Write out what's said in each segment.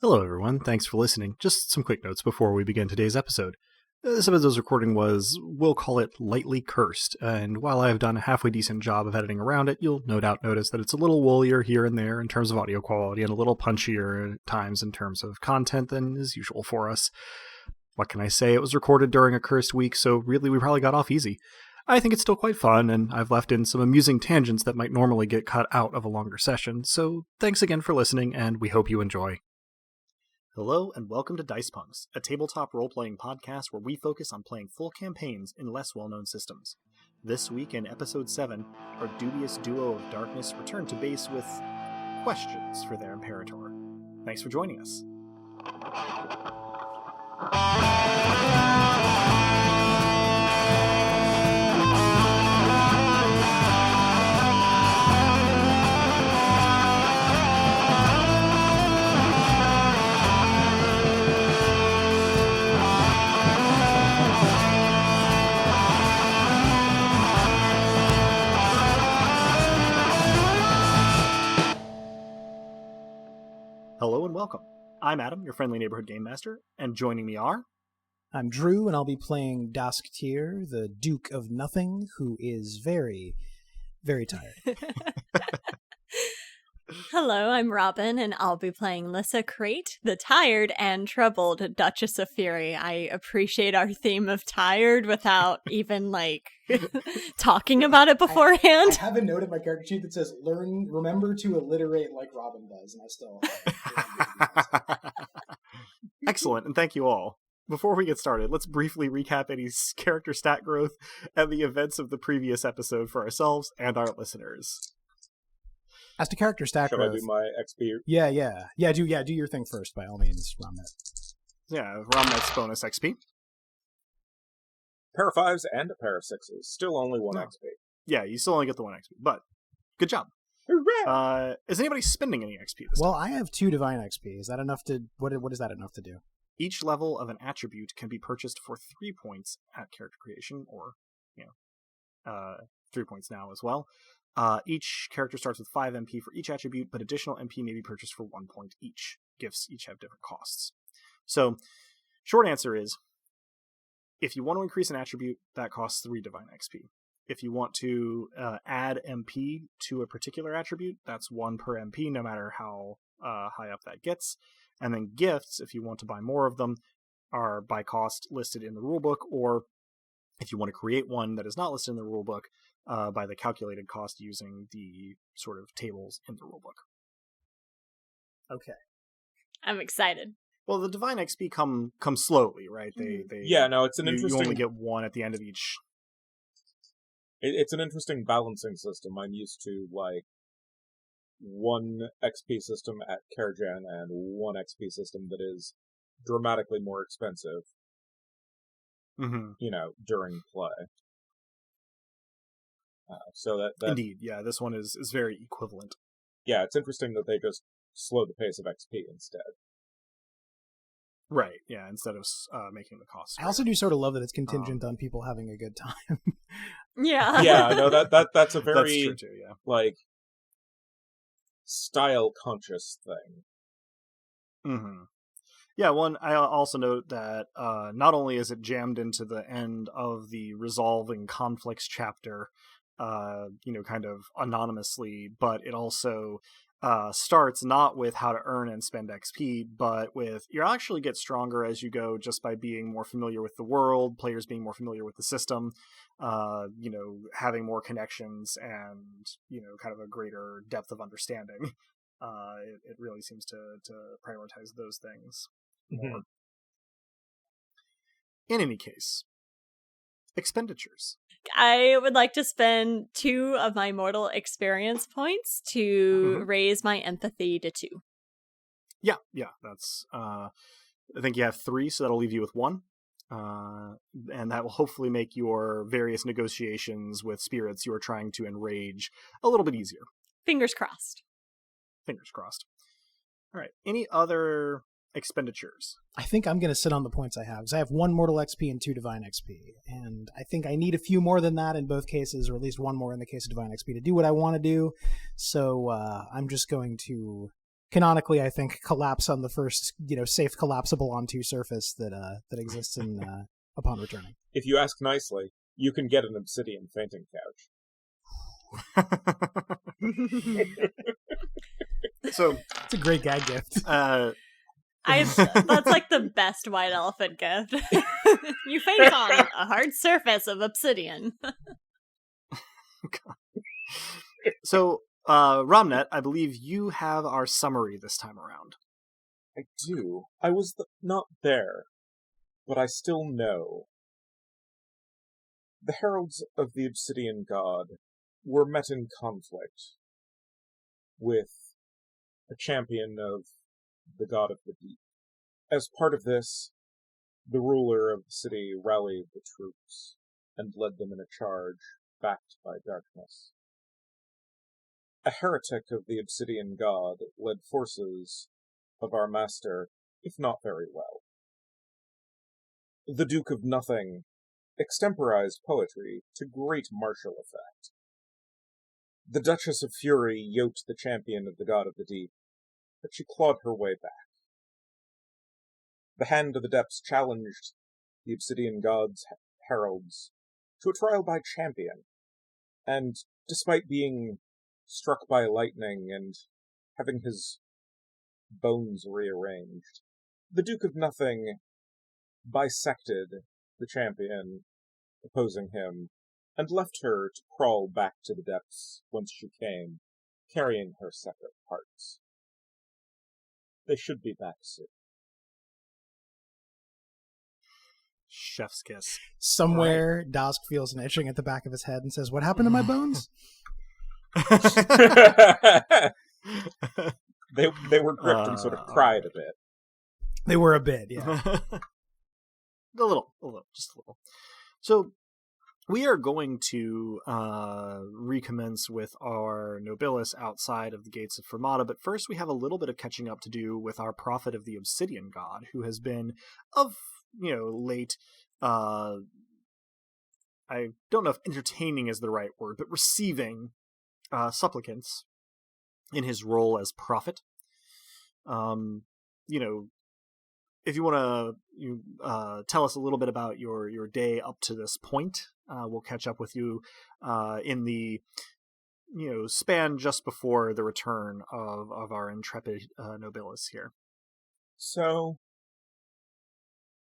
Hello, everyone. Thanks for listening. Just some quick notes before we begin today's episode. This episode's recording was, we'll call it, lightly cursed, and while I have done a halfway decent job of editing around it, you'll no doubt notice that it's a little woolier here and there in terms of audio quality and a little punchier at times in terms of content than is usual for us. What can I say? It was recorded during a cursed week, so really we probably got off easy. I think it's still quite fun, and I've left in some amusing tangents that might normally get cut out of a longer session, so thanks again for listening, and we hope you enjoy. Hello, and welcome to Dice Punks, a tabletop role-playing podcast where we focus on playing full campaigns in less well-known systems. This week in Episode 7, our dubious duo of darkness return to base with questions for their Imperator. Thanks for joining us. Hello and welcome. I'm Adam, your friendly neighborhood game master, and joining me are... I'm Drew, and I'll be playing Dosktier, the Duke of Nothing, who is very, very tired. Hello, I'm Robin, and I'll be playing Lyssa Crate, the tired and troubled Duchess of Fury. I appreciate our theme of tired without even, talking about it beforehand. I have a note in my character sheet that says, remember to alliterate like Robin does, and I still... Excellent, and thank you all. Before we get started, let's briefly recap any character stat growth and the events of the previous episode for ourselves and our listeners. As to character stat growth... Should I do my XP? Yeah, do your thing first, by all means, Romnet. Yeah, Romnet's bonus XP. Pair of 5s and a pair of 6s. Still only 1 XP. Yeah, you still only get the 1 XP, but good job. Hooray! Is anybody spending any XP this Well, time? I have 2 divine XP. Is that enough to... What is that enough to do? Each level of an attribute can be purchased for 3 points at character creation, or, 3 points now as well. Each character starts with 5 MP for each attribute, but additional MP may be purchased for 1 point each. Gifts each have different costs. So, short answer is, if you want to increase an attribute, that costs 3 divine XP. If you want to add MP to a particular attribute, that's 1 per MP, no matter how high up that gets. And then gifts, if you want to buy more of them, are by cost listed in the rulebook, or if you want to create one that is not listed in the rulebook, by the calculated cost using the sort of tables in the rulebook. Okay. I'm excited. Well, the divine XP come slowly, right? It's an interesting... You only get 1 at the end of each. It's an interesting balancing system. I'm used to, 1 XP system at Caregen and 1 XP system that is dramatically more expensive, during play. So that Indeed, yeah, this one is very equivalent. Yeah, it's interesting that they just slow the pace of XP instead. Right, yeah, instead of making the cost. I also do sort of love that it's contingent on people having a good time. Yeah. Yeah, no, that's a very, that's true too, yeah. Style-conscious thing. Mm-hmm. Yeah, I also note that not only is it jammed into the end of the resolving conflicts chapter, kind of anonymously, but it also starts not with how to earn and spend XP, but with you actually get stronger as you go just by being more familiar with the world, players being more familiar with the system, having more connections and, kind of a greater depth of understanding. It really seems to prioritize those things more. Mm-hmm. In any case, expenditures. I would like to spend 2 of my mortal experience points to raise my empathy to 2. Yeah, that's... I think you have 3, so that'll leave you with 1. And that will hopefully make your various negotiations with spirits you are trying to enrage a little bit easier. Fingers crossed. Fingers crossed. All right. Any other expenditures? I think I'm going to sit on the points I have, because I have 1 mortal XP and 2 divine XP, and I think I need a few more than that in both cases, or at least 1 more in the case of divine XP to do what I want to do, so I'm just going to canonically, I think, collapse on the first, safe collapsible onto surface that exists in upon returning. If you ask nicely, you can get an obsidian fainting couch. So it's a great gag gift. That's like the best white elephant gift. You faint on a hard surface of obsidian. So, Romnet, I believe you have our summary this time around. I do. I was not there, but I still know. The heralds of the Obsidian God were met in conflict with a champion of the God of the Deep. As part of this, the ruler of the city rallied the troops and led them in a charge backed by darkness. A heretic of the Obsidian God led forces of our master, if not very well. The Duke of Nothing extemporized poetry to great martial effect. The Duchess of Fury yoked the champion of the God of the Deep, but she clawed her way back. The Hand of the Depths challenged the Obsidian God's heralds to a trial by champion, and despite being struck by lightning and having his bones rearranged, the Duke of Nothing bisected the champion opposing him and left her to crawl back to the depths whence she came, carrying her separate parts. They should be back soon. Chef's kiss. Somewhere, Dask feels an itching at the back of his head and says, "What happened to my bones?" They were gripped and sort of cried a bit. They were a bit, yeah. A little, just a little. So we are going to recommence with our Nobilis outside of the gates of Fermata, but first we have a little bit of catching up to do with our prophet of the Obsidian God, who has been of late. I don't know if entertaining is the right word, but receiving supplicants in his role as prophet. If you want to tell us a little bit about your day up to this point, we'll catch up with you in the span just before the return of our intrepid Nobilis here. So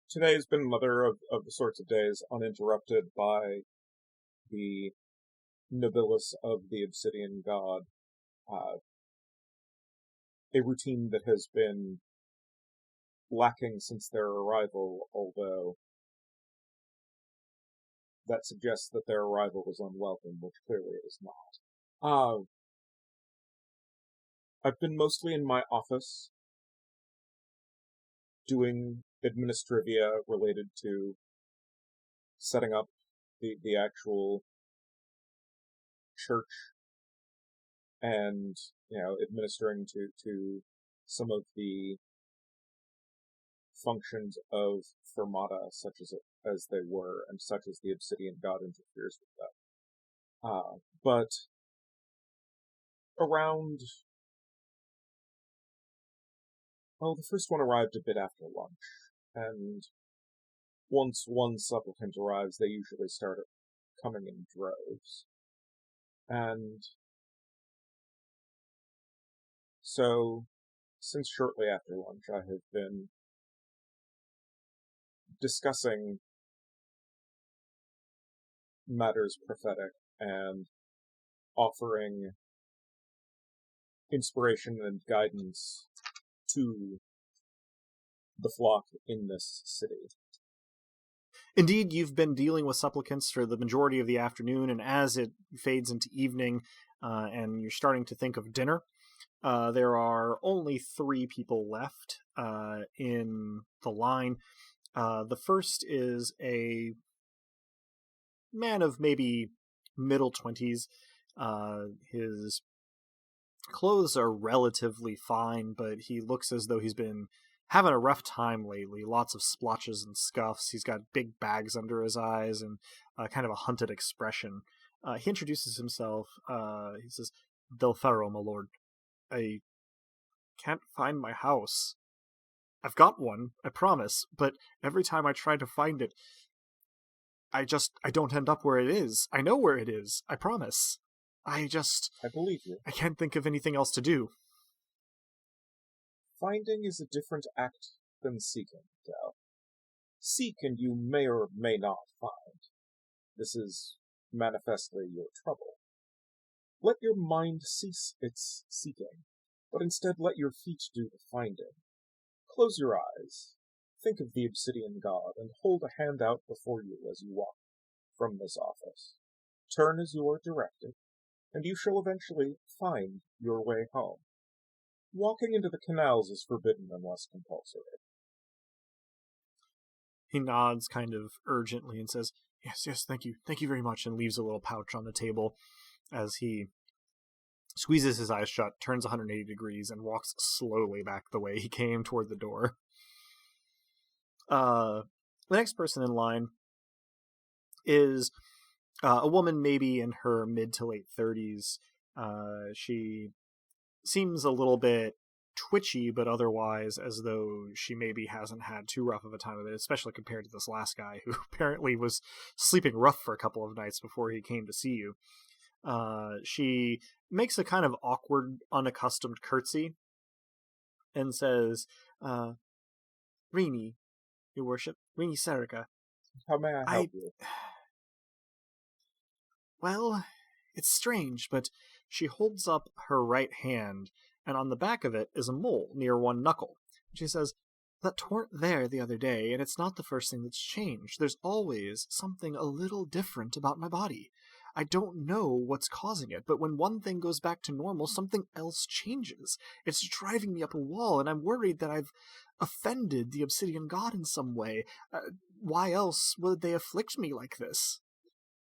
today has been another of the sorts of days uninterrupted by the Nobilis of the Obsidian God, a routine that has been lacking since their arrival, although that suggests that their arrival was unwelcome, which clearly it is not. I've been mostly in my office doing administrivia related to setting up the actual church and administering to some of the functions of Fermata, such as they were, and such as the Obsidian God interferes with them. But around... the first one arrived a bit after lunch, and once one supplicant arrives, they usually start coming in droves. And so, since shortly after lunch, I have been discussing matters prophetic and offering inspiration and guidance to the flock in this city. Indeed, you've been dealing with supplicants for the majority of the afternoon, and as it fades into evening and you're starting to think of dinner, there are only 3 people left in the line. The first is a man of maybe middle 20s. His clothes are relatively fine, but he looks as though he's been having a rough time lately. Lots of splotches and scuffs. He's got big bags under his eyes and kind of a hunted expression. He introduces himself. He says, "Del Ferro, my lord. can't find my house. I've got one, I promise, but every time I try to find it, I don't end up where it is. I know where it is, I promise. I believe you. I can't think of anything else to do. Finding is a different act than seeking, Del. Seek and you may or may not find. This is manifestly your trouble. Let your mind cease its seeking, but instead let your feet do the finding. Close your eyes, think of the Obsidian God, and hold a hand out before you as you walk from this office. Turn as you are directed, and you shall eventually find your way home. Walking into the canals is forbidden unless compulsory. He nods kind of urgently and says, Yes, thank you very much, and leaves a little pouch on the table as he squeezes his eyes shut, turns 180 degrees, and walks slowly back the way he came toward the door. The next person in line is a woman maybe in her mid to late 30s. She seems a little bit twitchy, but otherwise as though she maybe hasn't had too rough of a time of it, especially compared to this last guy who apparently was sleeping rough for a couple of nights before he came to see you. She makes a kind of awkward, unaccustomed curtsy and says, Rini, your worship, Rini Serica. How may I help you? Well, it's strange, but she holds up her right hand, and on the back of it is a mole near one knuckle. She says, That weren't there the other day, and it's not the first thing that's changed. There's always something a little different about my body. I don't know what's causing it, but when one thing goes back to normal, something else changes. It's driving me up a wall, and I'm worried that I've offended the Obsidian God in some way. Why else would they afflict me like this?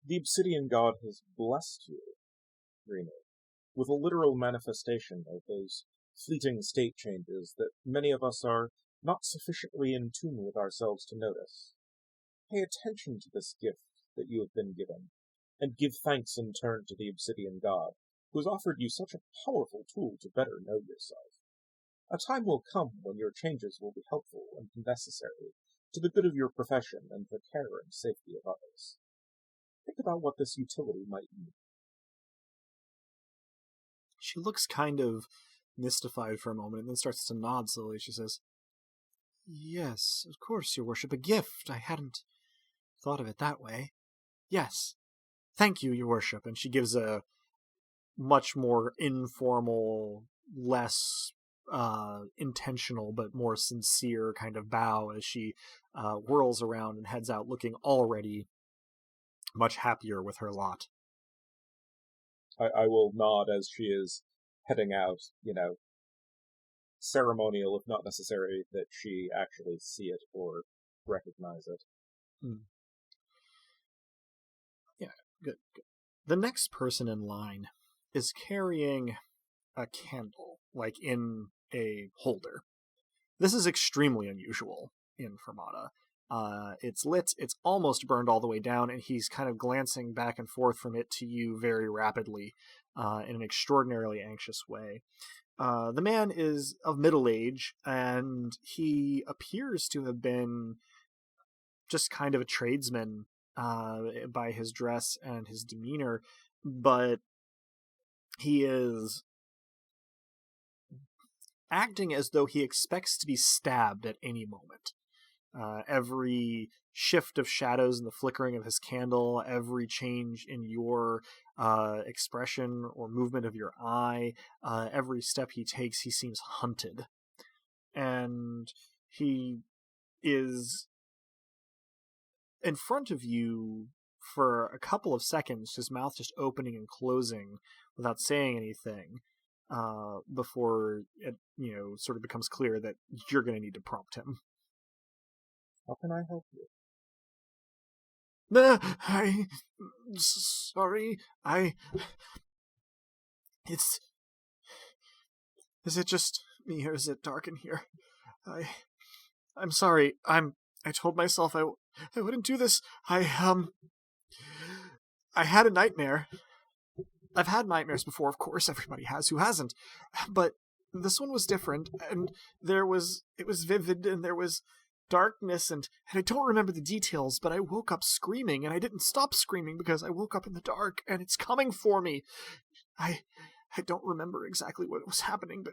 The Obsidian God has blessed you, Reno, with a literal manifestation of those fleeting state changes that many of us are not sufficiently in tune with ourselves to notice. Pay attention to this gift that you have been given, and give thanks in turn to the Obsidian God, who has offered you such a powerful tool to better know yourself. A time will come when your changes will be helpful and necessary to the good of your profession and the care and safety of others. Think about what this utility might mean. She looks kind of mystified for a moment and then starts to nod slowly. She says, Yes, of course, your worship, a gift. I hadn't thought of it that way. Yes, thank you, your worship. And she gives a much more informal, less intentional, but more sincere kind of bow as she whirls around and heads out, looking already much happier with her lot. I will nod as she is heading out, ceremonial, if not necessary, that she actually see it or recognize it. Yeah, good. The next person in line is carrying a candle, like in a holder. This is extremely unusual in Fermata. It's lit, it's almost burned all the way down, and he's kind of glancing back and forth from it to you very rapidly, in an extraordinarily anxious way. The man is of middle age, and he appears to have been just kind of a tradesman by his dress and his demeanor, but he is acting as though he expects to be stabbed at any moment. Every shift of shadows and the flickering of his candle, every change in your expression or movement of your eye, every step he takes, he seems hunted. And he is in front of you for a couple of seconds, his mouth just opening and closing without saying anything, before it, sort of becomes clear that you're going to need to prompt him. How can I help you? I'm sorry, Is it just me, or is it dark in here? I'm sorry, I told myself I wouldn't do this. I had a nightmare. I've had nightmares before, of course, everybody has, who hasn't? But this one was different, and it was vivid, and there was darkness, and I don't remember the details, but I woke up screaming, and I didn't stop screaming because I woke up in the dark, and it's coming for me. I don't remember exactly what was happening,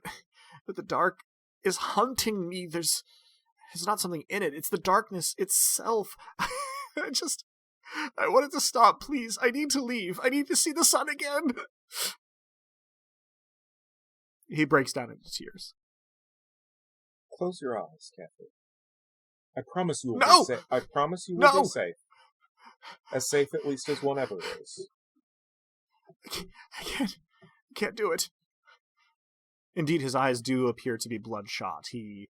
but the dark is hunting me. There's not something in it. It's the darkness itself. I wanted to stop, please. I need to leave. I need to see the sun again. He breaks down into tears. Close your eyes, Kathy. I promise you will No! be safe. I promise you will be safe. As safe, at least, as one ever is. I can't do it. Indeed, his eyes do appear to be bloodshot. He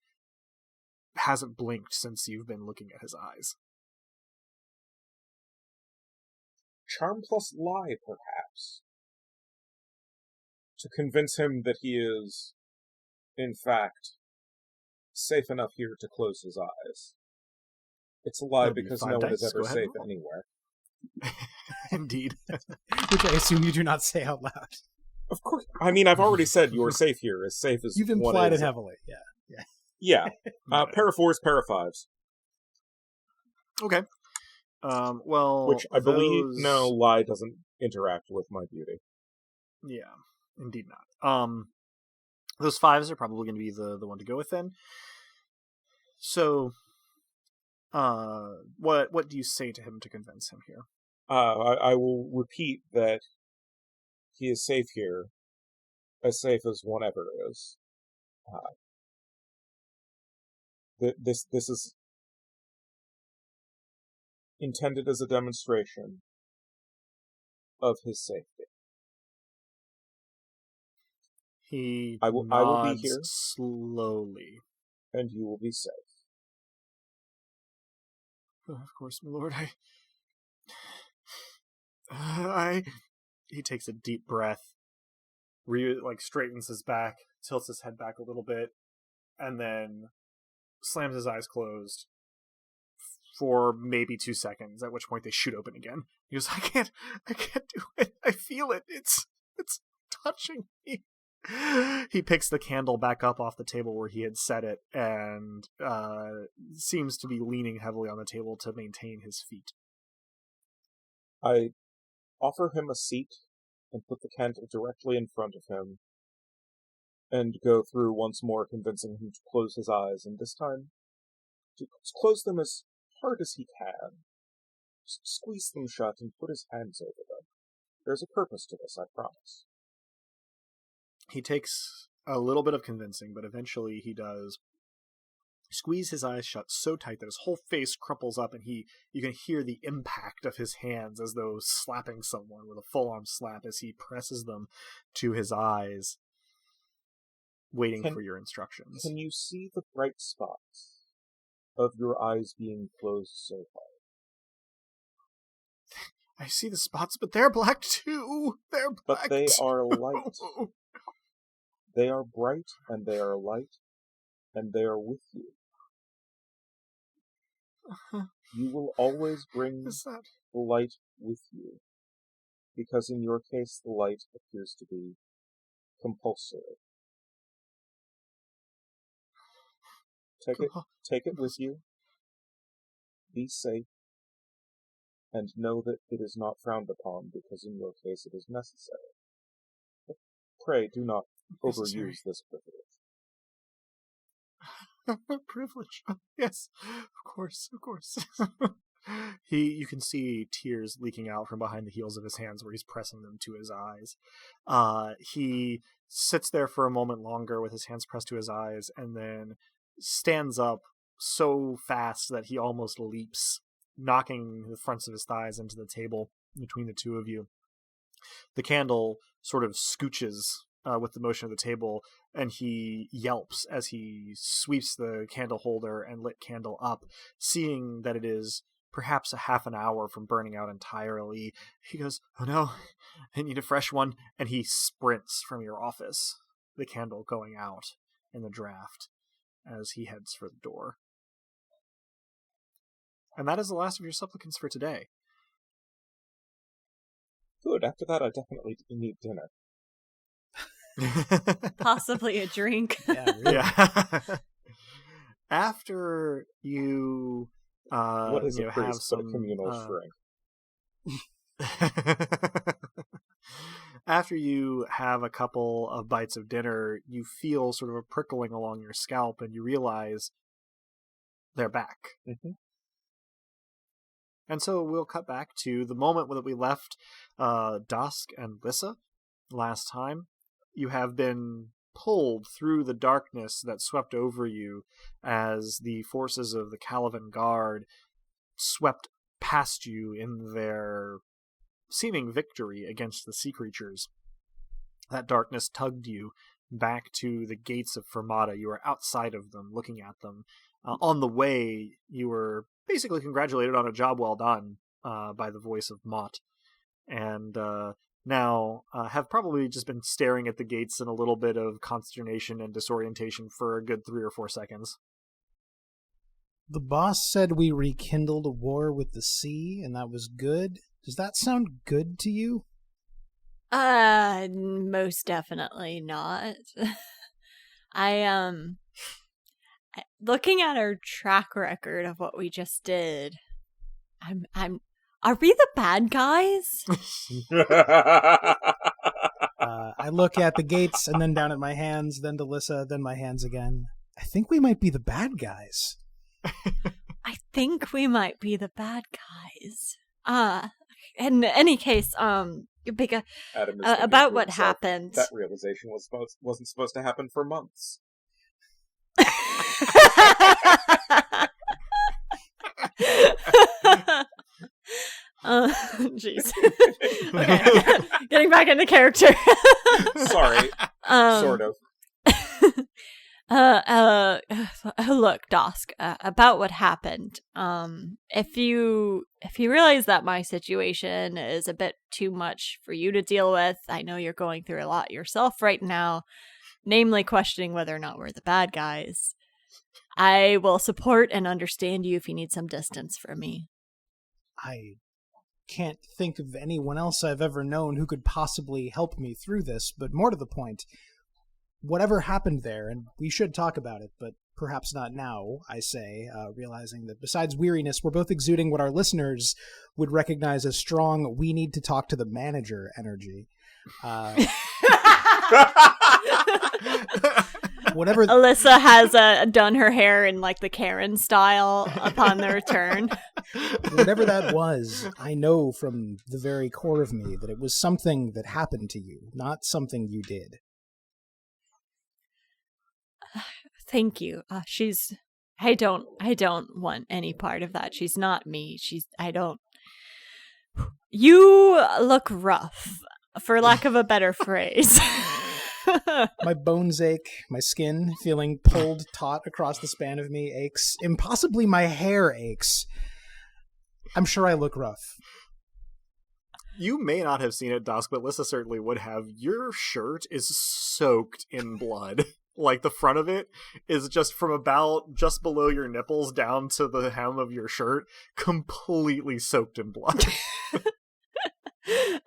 hasn't blinked since you've been looking at his eyes. Charm plus lie, perhaps. To convince him that he is, in fact, safe enough here to close his eyes. It's a lie because no one is ever safe anywhere. Indeed. Which I assume you do not say out loud. Of course. I mean, I've already said you are safe here, as safe as you've implied it heavily. Yeah. Para fours, para fives. Okay. Well, which I believe lie doesn't interact with my beauty. Yeah, indeed not. Those fives are probably going to be the one to go with then. So, what do you say to him to convince him here? I will repeat that he is safe here, as safe as one ever is. This is intended as a demonstration of his safety. I will be here slowly, and you will be safe. Oh, of course, my lord. He takes a deep breath, straightens his back, tilts his head back a little bit, and then slams his eyes closed for maybe 2 seconds, at which point they shoot open again. He goes, I can't do it. I feel it. It's touching me. He picks the candle back up off the table where he had set it, and seems to be leaning heavily on the table to maintain his feet. I offer him a seat and put the candle directly in front of him, and go through once more, convincing him to close his eyes, and this time to close them as hard as he can. Just squeeze them shut and put his hands over them. There's a purpose to this, I promise. He takes a little bit of convincing, but eventually he does squeeze his eyes shut so tight that his whole face crumples up, and you can hear the impact of his hands as though slapping someone with a full-on slap as he presses them to his eyes, waiting for your instructions. Can you see the bright spots of your eyes being closed so hard? I see the spots, but they're black too. They're black But they too. are light. They are bright, and they are light, and they are with you. You will always bring the light with you, because in your case the light appears to be compulsory. Take it with you, be safe, and know that it is not frowned upon, because in your case it is necessary. But pray do not overuse this privilege. Privilege. Yes, of course. You can see tears leaking out from behind the heels of his hands where he's pressing them to his eyes. He sits there for a moment longer with his hands pressed to his eyes, and then stands up so fast that he almost leaps, knocking the fronts of his thighs into the table between the two of you. The candle sort of scooches with the motion of the table, and he yelps as he sweeps the candle holder and lit candle up, seeing that it is perhaps a half an hour from burning out entirely. He goes, "Oh no, I need a fresh one," and he sprints from your office, the candle going out in the draft as he heads for the door. And that is the last of your supplicants for today. Good, after that I definitely need dinner. Possibly a drink. Yeah, really. Yeah. After you, What is a have priest but a some communal shrink? after you have a couple of bites of dinner, you feel sort of a prickling along your scalp, and you realize they're back. Mm-hmm. And so we'll cut back to the moment that we left Dusk and Lissa last time. You have been pulled through the darkness that swept over you as the forces of the Calavan Guard swept past you in their seeming victory against the sea creatures. That darkness tugged you back to the gates of Fermata. You were outside of them, looking at them. On the way, you were basically congratulated on a job well done by the voice of Mott. And now have probably just been staring at the gates in a little bit of consternation and disorientation for a good 3 or 4 seconds. The boss said we rekindled a war with the sea, and that was good. Does that sound good to you? Most definitely not. Looking at our track record of what we just did, are we the bad guys? I look at the gates and then down at my hands, then to Lissa, then my hands again. I think we might be the bad guys. I think we might be the bad guys. In any case, Adam is about what himself. happened. That realization wasn't supposed to happen for months. Jeez. Okay, getting back into character. Sorry, sort of. Look, Dusk, about what happened. If you realize that my situation is a bit too much for you to deal with, I know you're going through a lot yourself right now, namely questioning whether or not we're the bad guys. I will support and understand you if you need some distance from me. I can't think of anyone else I've ever known who could possibly help me through this, but more to the point, whatever happened there, and we should talk about it, but perhaps not now, I say, realizing that besides weariness, we're both exuding what our listeners would recognize as strong, we need to talk to the manager energy. Whatever. Alyssa has done her hair in like the Karen style upon the return. Whatever that was, I know from the very core of me that it was something that happened to you, not something you did. Thank you. I don't want any part of that. She's not me. You look rough, for lack of a better phrase. My bones ache, my skin feeling pulled taut across the span of me aches. Impossibly my hair aches. I'm sure I look rough. You may not have seen it, Dusk, but Lissa certainly would have. Your shirt is soaked in blood. Like, the front of it is just from about just below your nipples down to the hem of your shirt, completely soaked in blood.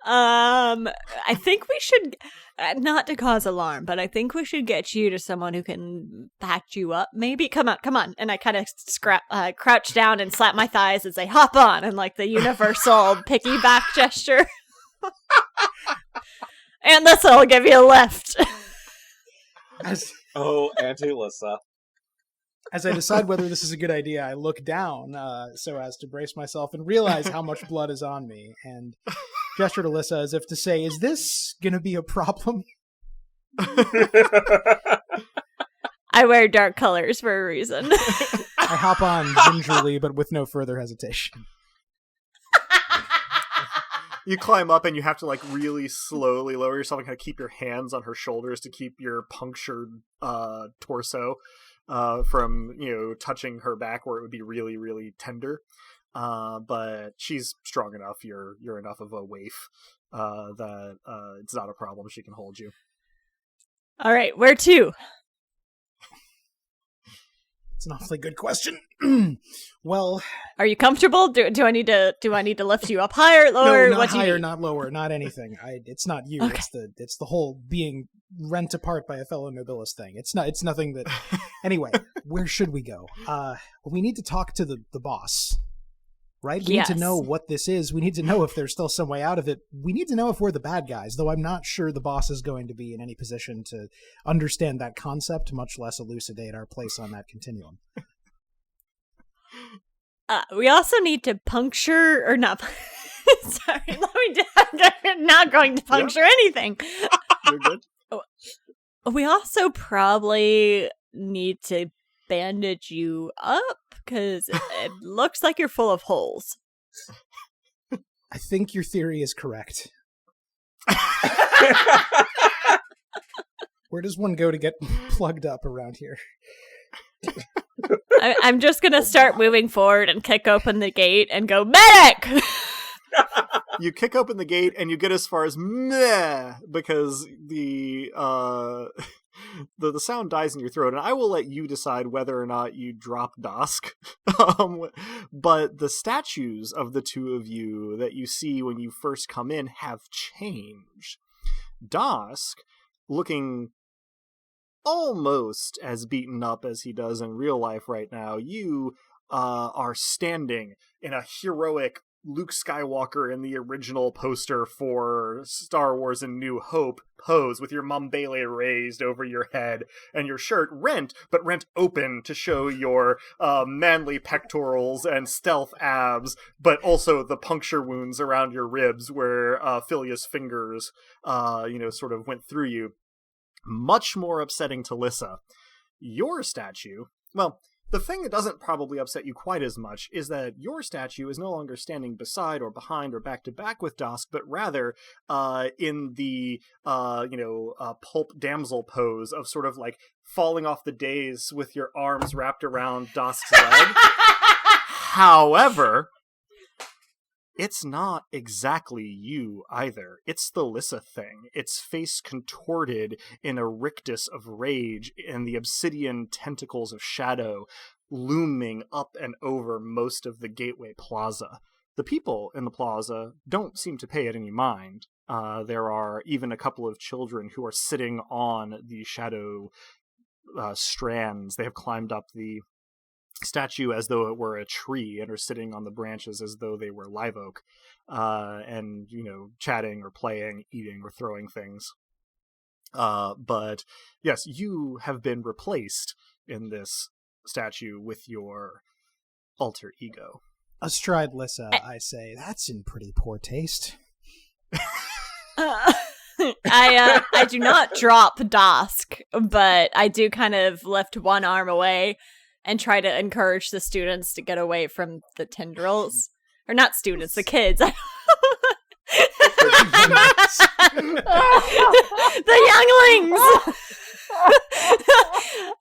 I think we should, not to cause alarm, but I think we should get you to someone who can patch you up, maybe. Come on. And I kind of crouch down and slap my thighs and say, hop on, and like the universal piggyback gesture. And this'll give you a lift. Auntie Lissa. As I decide whether this is a good idea, I look down so as to brace myself and realize how much blood is on me, and gesture to Lissa as if to say, is this going to be a problem? I wear dark colors for a reason. I hop on gingerly, but with no further hesitation. You climb up and you have to like really slowly lower yourself and kind of keep your hands on her shoulders to keep your punctured torso from, touching her back where it would be really, really tender. But she's strong enough. You're enough of a waif that it's not a problem. She can hold you. All right, where to? It's an awfully good question. Well, are you comfortable? Do I need to lift you up higher, lower? no, not what do you higher, need? not lower, not anything. It's not you. Okay. It's the whole being rent apart by a fellow Nobilis thing. It's nothing that. Anyway, where should we go? We need to talk to the boss. Right? We need to know what this is. We need to know if there's still some way out of it. We need to know if we're the bad guys, though I'm not sure the boss is going to be in any position to understand that concept, much less elucidate our place on that continuum. We also need to puncture, or not. Sorry, I'm not going to puncture anything. You're good. We also probably need to bandage you up, because it looks like you're full of holes. I think your theory is correct. Where does one go to get plugged up around here? I'm just going to start moving forward and kick open the gate and go, medic! You kick open the gate and you get as far as meh, because the sound dies in your throat, and I will let you decide whether or not you drop Dosk. But the statues of the two of you that you see when you first come in have changed. Dosk, looking almost as beaten up as he does in real life right now, you are standing in a heroic Luke Skywalker in the original poster for Star Wars and New Hope pose, with your mumbele raised over your head and your shirt rent open to show your manly pectorals and stealth abs, but also the puncture wounds around your ribs where Filius' fingers sort of went through you. Much more upsetting to Lissa. Your statue, well, the thing that doesn't probably upset you quite as much is that your statue is no longer standing beside or behind or back to back with Dosk, but rather in the pulp damsel pose of sort of like falling off the dais with your arms wrapped around Dosk's leg. However, it's not exactly you either. It's the Lissa thing. Its face contorted in a rictus of rage, and the obsidian tentacles of shadow looming up and over most of the gateway plaza. The people in the plaza don't seem to pay it any mind. There are even a couple of children who are sitting on the shadow strands. They have climbed up the statue as though it were a tree and are sitting on the branches as though they were live oak, and chatting or playing, eating or throwing things. But yes, you have been replaced in this statue with your alter ego. Astride Lissa, I say, that's in pretty poor taste. I do not drop Dosk, but I do kind of lift one arm away and try to encourage the students to get away from the tendrils. Or not students, the kids. The younglings!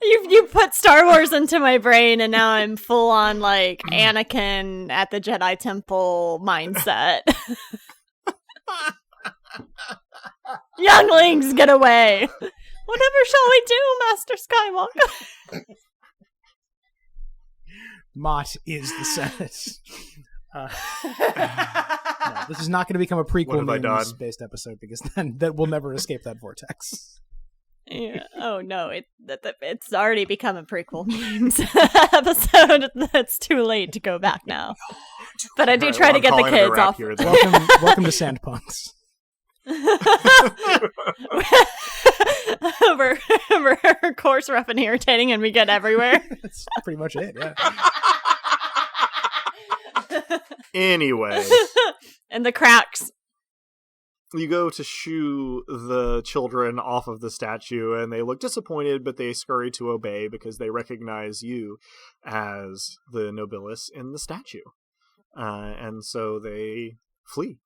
You put Star Wars into my brain, and now I'm full on, like, Anakin at the Jedi Temple mindset. Younglings, get away! Whatever shall we do, Master Skywalker? Mott is the Senate. No, this is not going to become a prequel memes-based episode, because then that will never escape that vortex. Yeah. Oh no, it's already become a prequel memes episode. It's too late to go back now. But I do try to get the kids off. Welcome to Sandpunks. we're coarse, rough, and irritating, and we get everywhere. That's pretty much it, yeah. Anyway. And the cracks. You go to shoo the children off of the statue, and they look disappointed, but they scurry to obey because they recognize you as the Nobilis in the statue. And so they flee.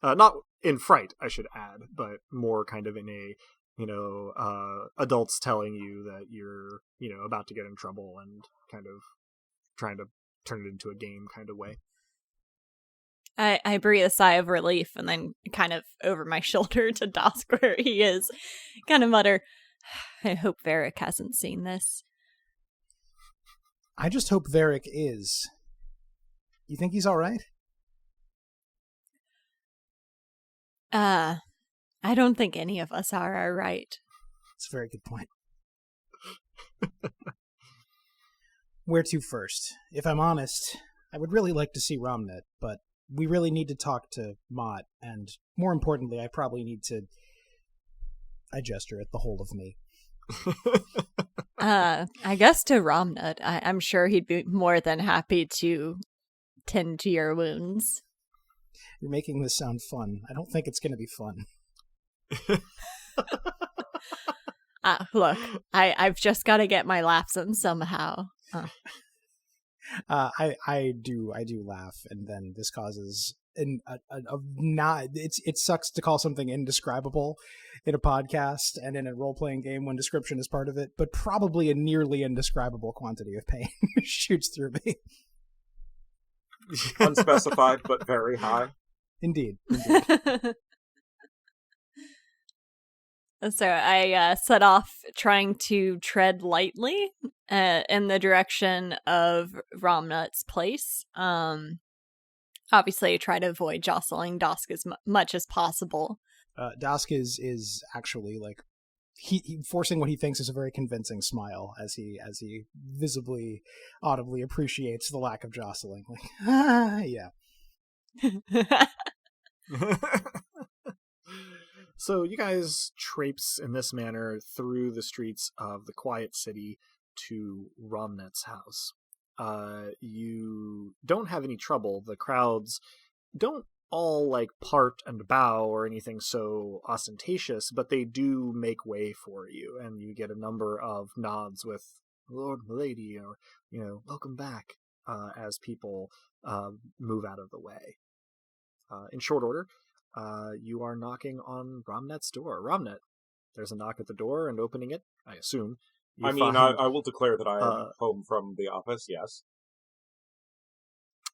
Not in fright, I should add, but more kind of in a, adults telling you that you're, about to get in trouble and kind of trying to turn it into a game kind of way. I breathe a sigh of relief and then kind of over my shoulder to Dosk where he is, kind of mutter, I hope Varric hasn't seen this. I just hope Varric is. You think he's all right? I don't think any of us are all right. That's a very good point. Where to first? If I'm honest, I would really like to see Romnet, but we really need to talk to Mott, and more importantly, I probably need to... I gesture at the whole of me. I guess to Romnet. I'm sure he'd be more than happy to tend to your wounds. You're making this sound fun. I don't think it's going to be fun. Look, I've just got to get my laughs in somehow. I do laugh, and then this causes it sucks to call something indescribable in a podcast and in a role-playing game when description is part of it, but probably a nearly indescribable quantity of pain shoots through me. Unspecified, but very high. Indeed. So I set off trying to tread lightly in the direction of Romnut's place. Obviously, I try to avoid jostling Dosk as much as possible. Dosk is actually like he forcing what he thinks is a very convincing smile as he visibly, audibly appreciates the lack of jostling. Like, yeah. So you guys traipse in this manner through the streets of the quiet city to Romnet's house. You don't have any trouble. The crowds don't all like part and bow or anything so ostentatious, but they do make way for you, and you get a number of nods with "Lord, Milady," or "Welcome back," as people move out of the way. In short order, you are knocking on Romnet's door. Romnet, there's a knock at the door, and opening it, I assume. I will declare that I am home from the office, yes.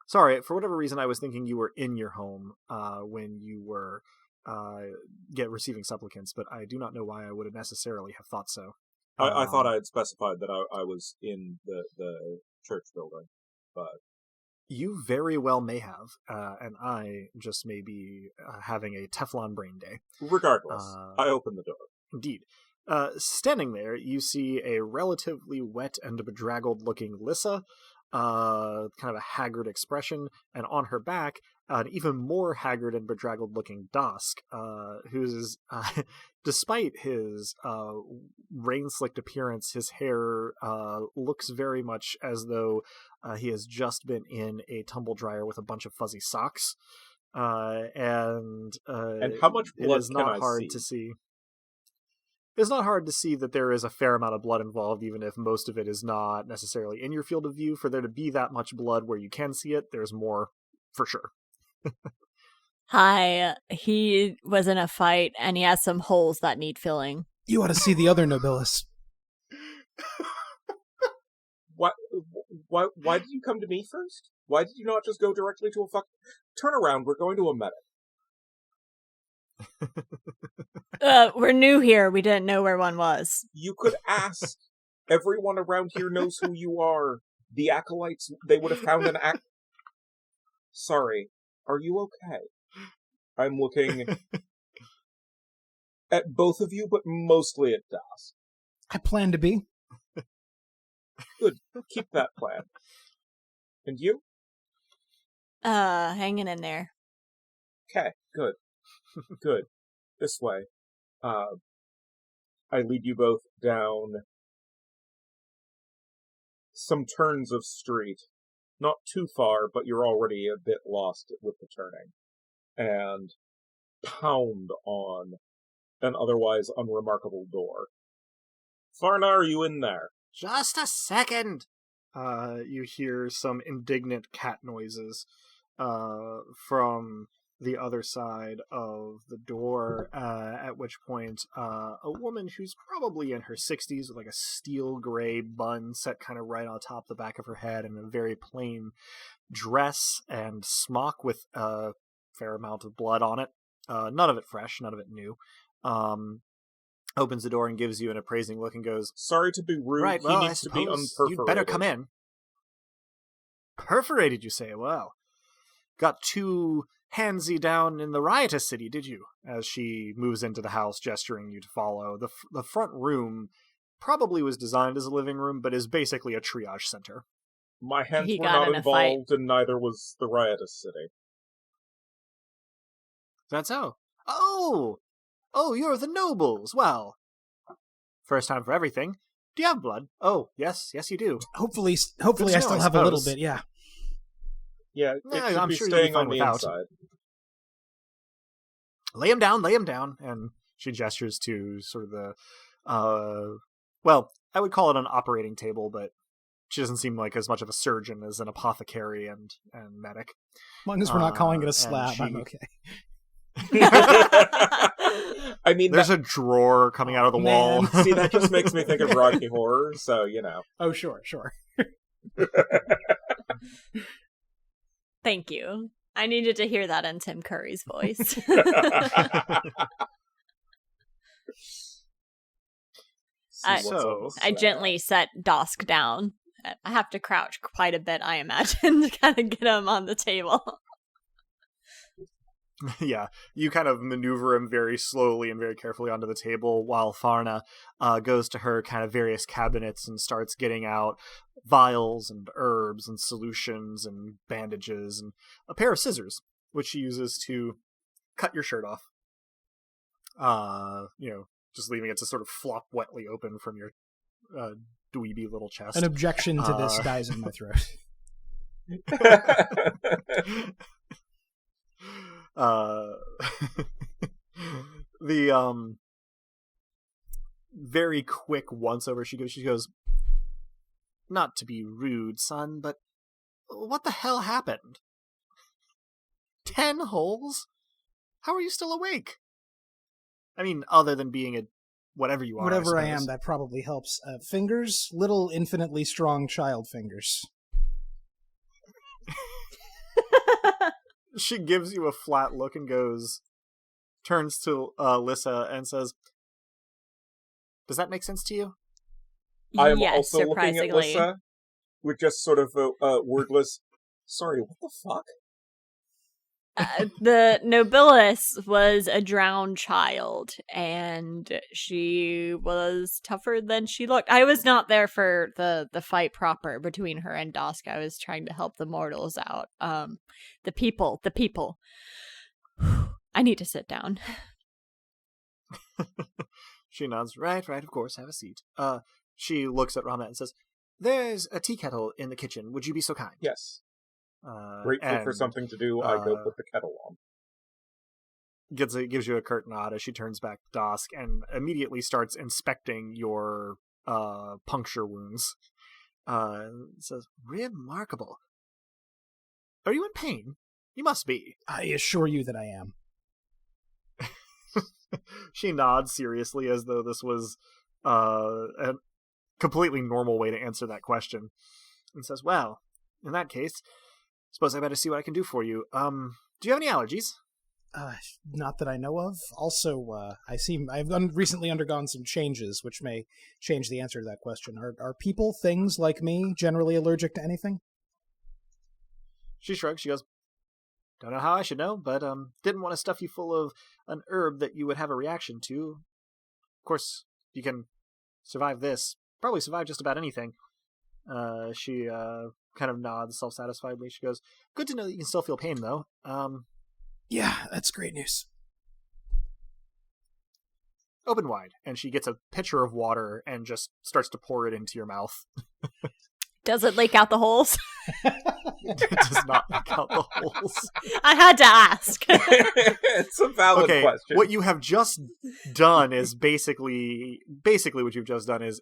Sorry, for whatever reason, I was thinking you were in your home when you were receiving supplicants, but I do not know why I would necessarily have thought so. I thought I had specified that I was in the church building, but... You very well may have, and I just may be having a Teflon brain day. Regardless, I opened the door. Indeed. Standing there, you see a relatively wet and bedraggled-looking Lissa, kind of a haggard expression, and on her back, an even more haggard and bedraggled-looking Dosk, who's, despite his rain-slicked appearance, his hair looks very much as though he has just been in a tumble dryer with a bunch of fuzzy socks, and how much blood is not hard to see. It's not hard to see that there is a fair amount of blood involved, even if most of it is not necessarily in your field of view. For there to be that much blood where you can see it, there's more for sure. Hi, he was in a fight, and he has some holes that need filling. You ought to see the other Nobilis. Why did you come to me first? Why did you not just go directly to a fuck... Turn around, we're going to a medic. We're new here. We didn't know where one was. You could ask. Everyone around here knows who you are. The acolytes, they would have found an Sorry, are you okay? I'm looking at both of you, but mostly at Das. I plan to be. Good. Keep that plan. And you? Hanging in there. Okay, good. Good. This way. I lead you both down some turns of street. Not too far, but you're already a bit lost with the turning. And pound on an otherwise unremarkable door. Farna, are you in there? Just a second! You hear some indignant cat noises from the other side of the door, at which point a woman who's probably in her 60s with like a steel gray bun set kind of right on top the back of her head and a very plain dress and smock with a fair amount of blood on it, none of it fresh, none of it new, opens the door and gives you an appraising look and goes, "Sorry to be rude, right, he well, needs to be unperforated." You'd better come in. Perforated, you say? Well, got too handsy down in the riotous city, did you? As she moves into the house, gesturing you to follow. The front room probably was designed as a living room, but is basically a triage center. My hands He were got not in a fight. involved, and neither was the riotous city. That's how. Oh, you're the nobles. Well, first time for everything. Do you have blood? Oh, yes, you do. Hopefully I know, still I have a little suppose. bit, yeah. Yeah, it Yeah, should I'm be sure you'll be staying fine on the without. inside. Lay him down. And she gestures to sort of the, well, I would call it an operating table, but she doesn't seem like as much of a surgeon as an apothecary and medic. As long as we're not calling it a slab, she- I'm okay. I mean, There's a drawer coming out of the wall. Man. see, that just makes me think of Rocky Horror, so, Oh, sure. Thank you. I needed to hear that in Tim Curry's voice. I gently set Dosk down. I have to crouch quite a bit, I imagine, to kind of get him on the table. Yeah, you kind of maneuver him very slowly and very carefully onto the table while Farna goes to her kind of various cabinets and starts getting out vials and herbs and solutions and bandages and a pair of scissors, which she uses to cut your shirt off. Just leaving it to sort of flop wetly open from your dweeby little chest. An objection to this dies in my throat. The very quick once over she goes, not to be rude, son, but what the hell happened? 10 holes? How are you still awake? I mean, other than being a whatever you are. Whatever I am, that probably helps. Fingers, little infinitely strong child fingers. She gives you a flat look and turns to Lissa and says, does that make sense to you? I'm Yes, also looking at surprisingly. Lissa with just sort of a wordless, sorry, what the fuck? The Nobilis was a drowned child, and she was tougher than she looked. I was not there for the fight proper between her and Dosk. I was trying to help the mortals out. The people. I need to sit down. She nods. Right, of course, have a seat. She looks at Ramat and says, there's a tea kettle in the kitchen. Would you be so kind? Yes. Grateful for something to do, I go put the kettle on. Gives you a curt nod as she turns back to Dosk and immediately starts inspecting your puncture wounds. Says, remarkable. Are you in pain? You must be. I assure you that I am. She nods seriously as though this was a completely normal way to answer that question. And says, well, in that case, suppose I better see what I can do for you. Do you have any allergies? Not that I know of. Also, I've recently undergone some changes, which may change the answer to that question. Are people, things like me, generally allergic to anything? She shrugs. She goes, don't know how I should know, but didn't want to stuff you full of an herb that you would have a reaction to. Of course, you can survive this. Probably survive just about anything. She kind of nods self-satisfiedly. She goes, good to know that you can still feel pain, though. Yeah, that's great news. Open wide. And she gets a pitcher of water and just starts to pour it into your mouth. Does it leak out the holes? It does not leak out the holes. I had to ask. It's a valid question. What you have just done is basically what you've just done is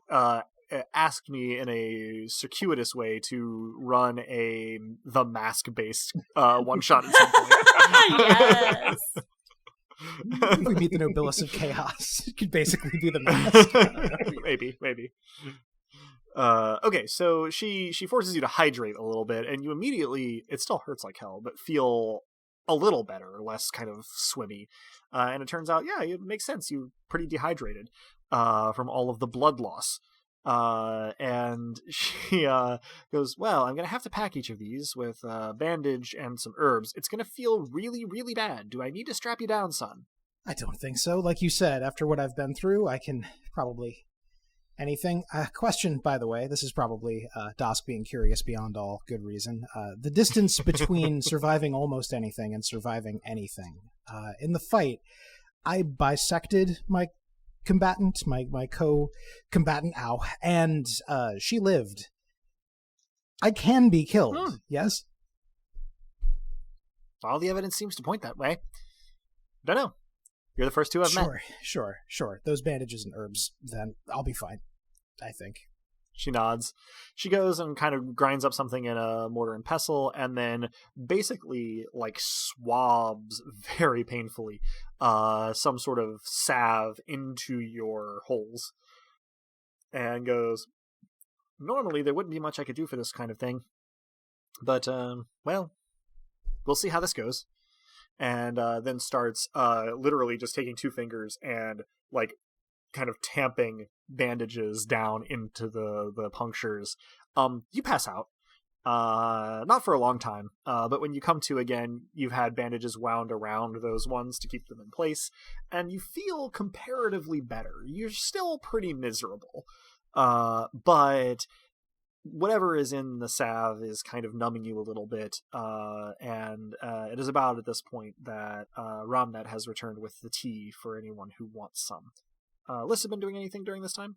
asked me in a circuitous way to run the Mask-based one-shot at some point. Yes. If we meet the Nobilis of Chaos, it could basically be the Mask. Maybe. Okay, so she forces you to hydrate a little bit, and you immediately, it still hurts like hell, but feel a little better, less kind of swimmy. And it turns out, yeah, it makes sense. You're pretty dehydrated from all of the blood loss. And she goes, well, I'm going to have to pack each of these with a bandage and some herbs. It's going to feel really, really bad. Do I need to strap you down, son? I don't think so. Like you said, after what I've been through, I can probably... anything. Question, by the way, this is probably Dosk being curious beyond all good reason. The distance between surviving almost anything and surviving anything. In the fight, I bisected my combatant, my co-combatant, and she lived. I can be killed, yes? All the evidence seems to point that way. Don't know. You're the first two I've met. Sure. Those bandages and herbs, then I'll be fine, I think. She nods. She goes and kind of grinds up something in a mortar and pestle, and then basically like swabs very painfully some sort of salve into your holes, and goes, normally there wouldn't be much I could do for this kind of thing, but well, we'll see how this goes. And then starts literally just taking two fingers and like kind of tamping bandages down into the punctures. You pass out. Not for a long time, but when you come to again, you've had bandages wound around those ones to keep them in place, and you feel comparatively better. You're still pretty miserable, but whatever is in the salve is kind of numbing you a little bit, and it is about at this point that Ramnet has returned with the tea for anyone who wants some. Lissa been doing anything during this time?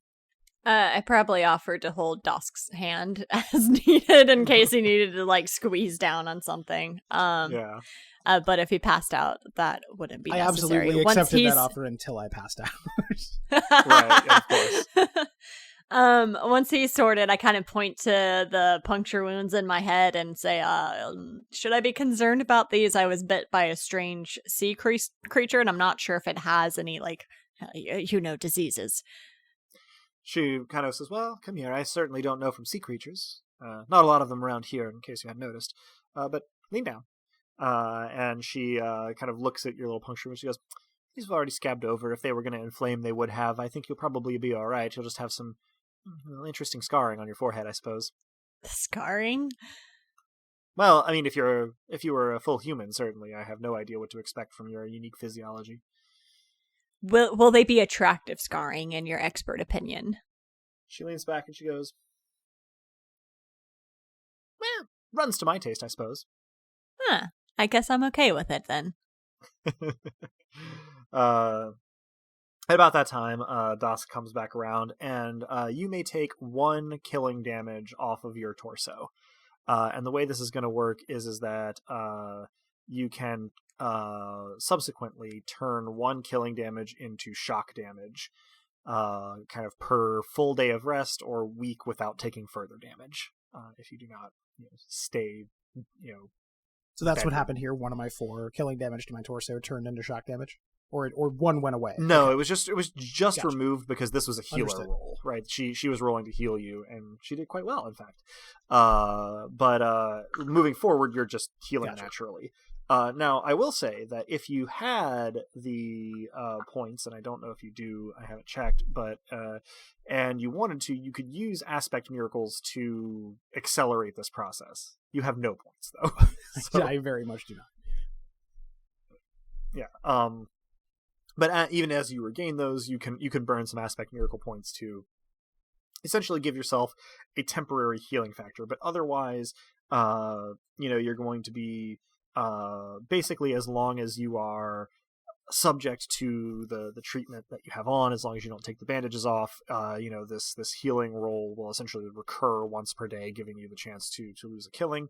I probably offered to hold Dosk's hand as needed in case he needed to like squeeze down on something. Yeah. But if he passed out, that wouldn't be necessary. I absolutely accepted that offer until I passed out. Right, of course. Once he's sorted, I kind of point to the puncture wounds in my head and say, should I be concerned about these? I was bit by a strange sea creature, and I'm not sure if it has any, like, diseases. She kind of says, well, come here. I certainly don't know from sea creatures. Not a lot of them around here, in case you hadn't noticed. But lean down. And she kind of looks at your little puncture wound. She goes, these have already scabbed over. If they were going to inflame, they would have. I think you'll probably be all right. You'll just have some interesting scarring on your forehead, I suppose. Scarring? Well, I mean, if you were a full human, certainly. I have no idea what to expect from your unique physiology. Will they be attractive scarring, in your expert opinion? She leans back and she goes, well, runs to my taste, I suppose. Huh. I guess I'm okay with it, then. At about that time, Dosk comes back around, and you may take 1 killing damage off of your torso. And the way this is going to work is that you can subsequently turn 1 killing damage into shock damage, kind of per full day of rest or week without taking further damage, if you do not stay, So that's what happened here. 1 of my 4 killing damage to my torso turned into shock damage, or 1 went away. No, okay. it was just gotcha. Removed because this was a healer Understood. roll, right? She was rolling to heal you, and she did quite well, in fact. But moving forward, you're just healing Gotcha. naturally. Now, I will say that if you had the points, and I don't know if you do, I haven't checked, but and you wanted to, you could use aspect miracles to accelerate this process. You have no points, though. So, I very much do not. yeah. But even as you regain those, you can burn some aspect miracle points to essentially give yourself a temporary healing factor. But otherwise, you're going to be basically, as long as you are subject to the treatment that you have on, as long as you don't take the bandages off, this healing roll will essentially recur once per day, giving you the chance to lose a killing.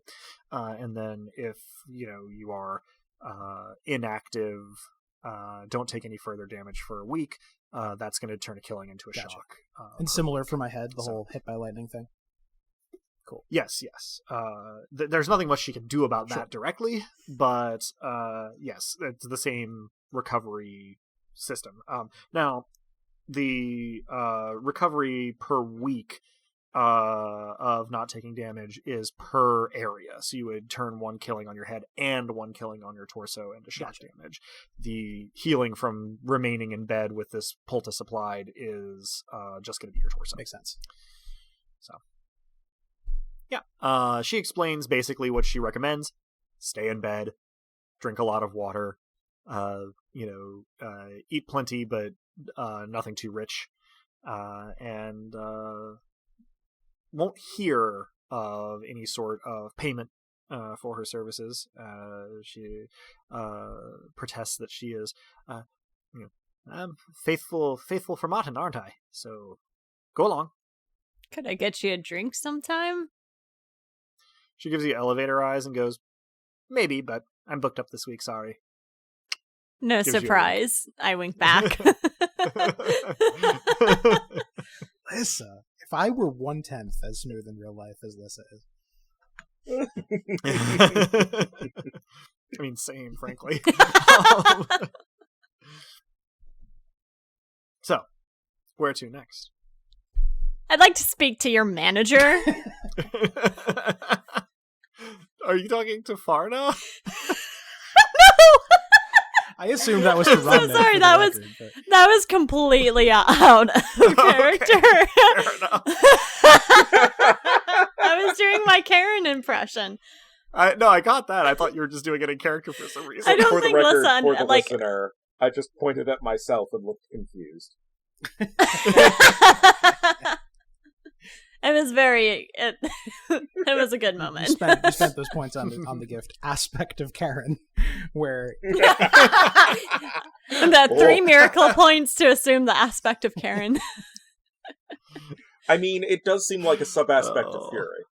And then if you are inactive, don't take any further damage for a week, that's going to turn a killing into a Gotcha. shock. And similar for my head, the whole hit by lightning thing. Cool. Yes. There's nothing much she can do about that directly, but yes, it's the same recovery system. Now, the recovery per week of not taking damage is per area. So you would turn 1 killing on your head and 1 killing on your torso into shock damage. The healing from remaining in bed with this poultice applied is just going to be your torso. Makes sense. So, yeah. She explains basically what she recommends. Stay in bed, drink a lot of water, eat plenty, but nothing too rich, and won't hear of any sort of payment for her services. She protests that she is, I'm faithful Fermata, aren't I? So go along. Could I get you a drink sometime? She gives you elevator eyes and goes, maybe, but I'm booked up this week, sorry. No surprise. I wink back. Lissa, if I were 1/10 as smooth in real life as Lissa is. I mean, same, frankly. So, where to next? I'd like to speak to your manager. Are you talking to Farna? I assumed that was to run. So sorry, that was completely out of character. Fair enough. I was doing my Karen impression. I got that. I thought you were just doing it in character for some reason. I don't for think the record, Lissa, for the like, listener, I just pointed at myself and looked confused. It was it was a good moment. You spent those points on the gift aspect of Karen, where the 3 miracle points to assume the aspect of Karen. I mean, it does seem like a sub-aspect of Fury.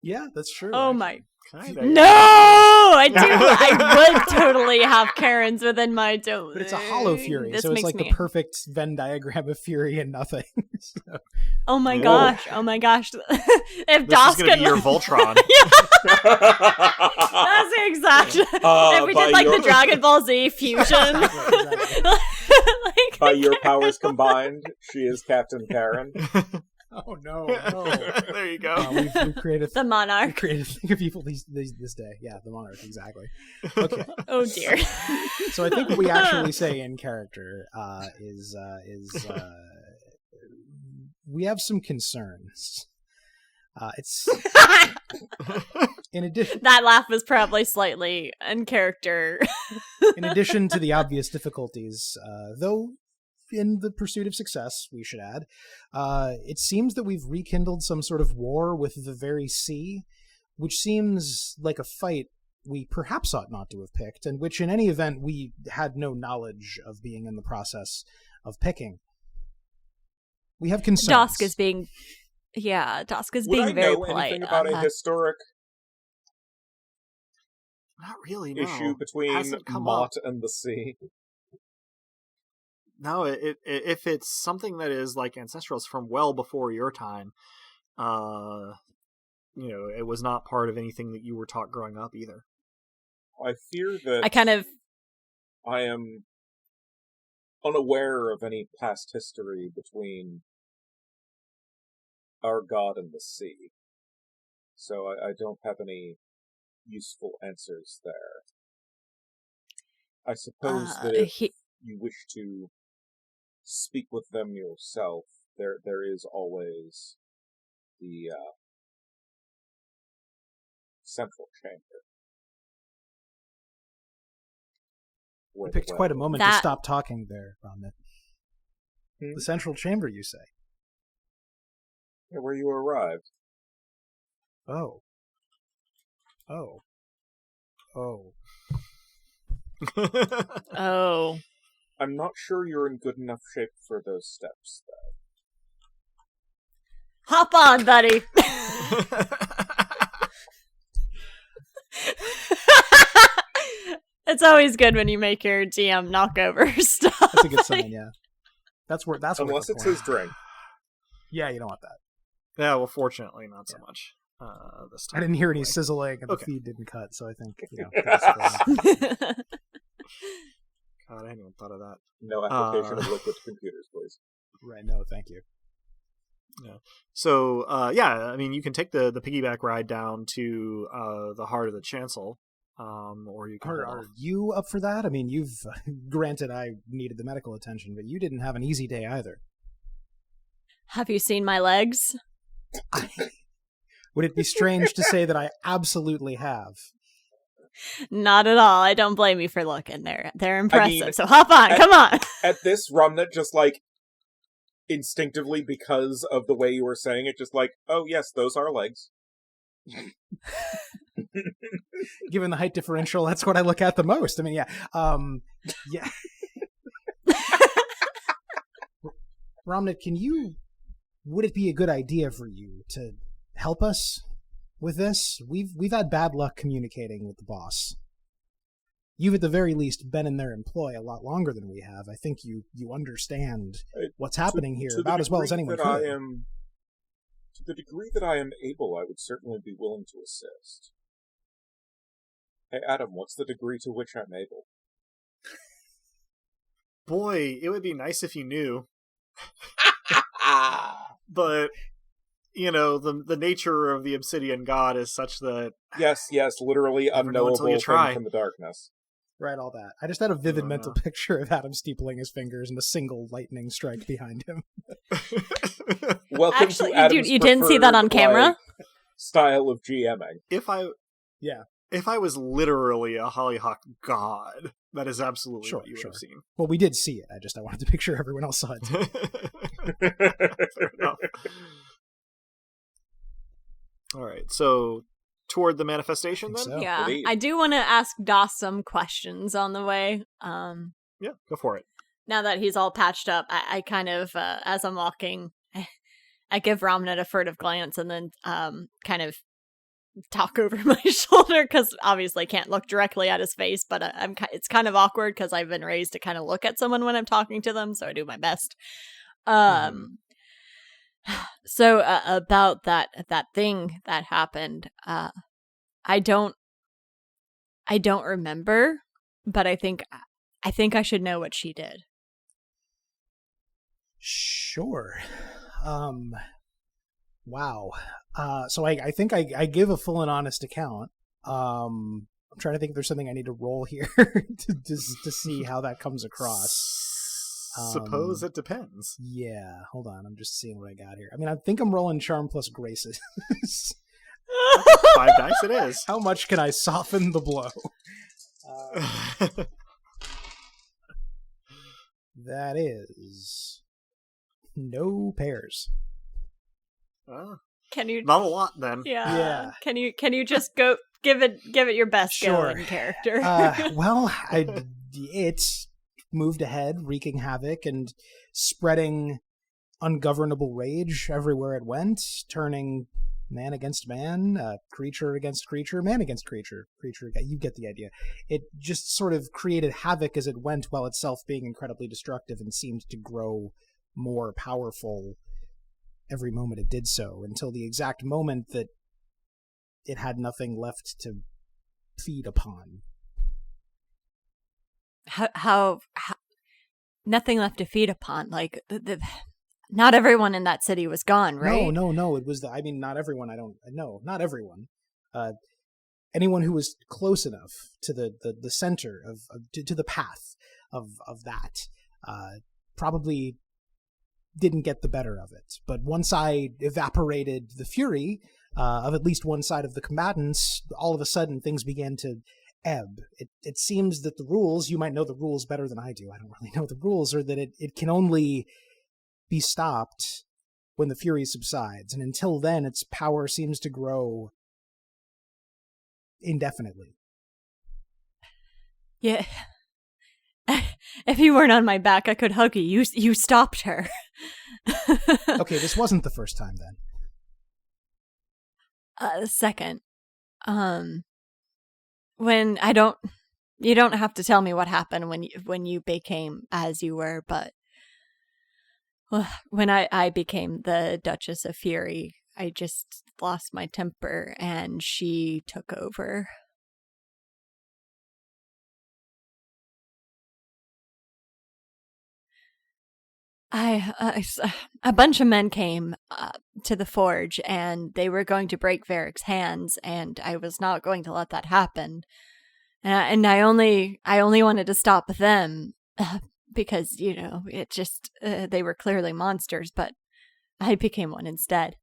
yeah, that's true. Oh actually. my. Kinda, No, I do. I would totally have Karens within my domain. But it's a hollow Fury, This so it's makes like the perfect Venn diagram of Fury and nothing. So. Oh my gosh! Oh my gosh! If This Doss is going to be your Voltron. That's the exact. If we did like the Dragon Ball Z fusion. By your powers combined, she is Captain Karen. Oh no! There you go. We've created the Monarch. We created a thing of people this day. Yeah, the Monarch, exactly. Okay. Oh dear. So I think what we actually say in character is we have some concerns. It's in addition. That laugh was probably slightly in character. In addition to the obvious difficulties, though. In the pursuit of success, we should add, it seems that we've rekindled some sort of war with the very sea, which seems like a fight we perhaps ought not to have picked, and which in any event we had no knowledge of being in the process of picking. We have concerns. Dosk is being very Would I know polite. anything about a historic Not really, no. issue between Mott and the sea? No, if it's something that is like ancestrals from well before your time, it was not part of anything that you were taught growing up either. I fear that I am unaware of any past history between our god and the sea, so I don't have any useful answers there. I suppose that if you wish to speak with them yourself, there is always the central chamber. It picked quite a moment to stop talking there, Ramit. The central chamber, you say? Yeah, where you arrived. Oh. Oh. I'm not sure you're in good enough shape for those steps, though. Hop on, buddy. It's always good when you make your GM knock over stuff. That's a good sign, yeah. That's unless it's his drink. Yeah, you don't want that. Yeah, well, fortunately, not so much this time. I didn't hear any sizzling, and the feed didn't cut, so I think, God, I hadn't even thought of that. No application of liquid to computers, please. Right, no, thank you. Yeah. So, I mean, you can take the piggyback ride down to the heart of the chancel, or you can hold Are off. you up for that? I mean, you've granted I needed the medical attention, but you didn't have an easy day either. Have you seen my legs? Would it be strange to say that I absolutely have? Not at all. I don't blame you for looking. They're impressive. mean, so hop on, come on. At this, Romnut just, like, instinctively, because of the way you were saying it, just like, oh yes, those are legs. Given the height differential, that's what I look at the most. I mean, yeah. Yeah. Romnut, would it be a good idea for you to help us with this? We've had bad luck communicating with the boss. You've at the very least been in their employ a lot longer than we have. I think you understand what's happening here about as well as anyone could. To the degree that I am able, I would certainly be willing to assist. Hey, Adam, what's the degree to which I'm able? Boy, it would be nice if you knew. But, the nature of the Obsidian God is such that... Yes, literally unknowable thing from the darkness. Right, all that. I just had a vivid mental picture of Adam steepling his fingers and a single lightning strike behind him. Welcome Actually, to Adam's you didn't see that on camera? Style of GMing. If I was literally a Hollyhock god, that is absolutely what you would have seen. Well, we did see it. I wanted to make sure everyone else saw it too. Fair enough. All right, so toward the manifestation then? So. Yeah, Indeed. I do want to ask Doss some questions on the way. Yeah, go for it. Now that he's all patched up, I kind of, as I'm walking, I give Romnut a furtive glance and then kind of talk over my shoulder because obviously I can't look directly at his face, but it's kind of awkward because I've been raised to kind of look at someone when I'm talking to them, so I do my best. So about that thing that happened, I don't remember, but I think I should know what she did. Sure. Wow. So I think I give a full and honest account. I'm trying to think if there's something I need to roll here to see how that comes across. Suppose it depends. Yeah, hold on. I'm just seeing what I got here. I mean, I think I'm rolling charm plus graces. 5 dice it is. How much can I soften the blow? That is no pairs. Can you? Not a lot then. Yeah. Can you just go give it your best Sure. go in character? Well, it moved ahead, wreaking havoc and spreading ungovernable rage everywhere it went, turning man against man, creature against creature, man against creature. You get the idea. It just sort of created havoc as it went, while itself being incredibly destructive, and seemed to grow more powerful every moment it did so, until the exact moment that it had nothing left to feed upon. How nothing left to feed upon? Like not everyone in that city was gone, right? No. It was not everyone. Not everyone. Anyone who was close enough to the center to the path of that probably didn't get the better of it. But once I evaporated the fury of at least one side of the combatants, all of a sudden things began to ebb. It seems that the rules, you might know the rules better than I do, I don't really know the rules, are that it can only be stopped when the fury subsides, and until then its power seems to grow indefinitely. Yeah. If you weren't on my back, I could hug you. You stopped her. Okay, this wasn't the first time then. Second. When you don't have to tell me what happened when you became as you were, but when I became the Duchess of Fury, I just lost my temper and she took over. A bunch of men came to the forge, and they were going to break Varric's hands, and I was not going to let that happen. And I only wanted to stop them because, it just they were clearly monsters, but I became one instead.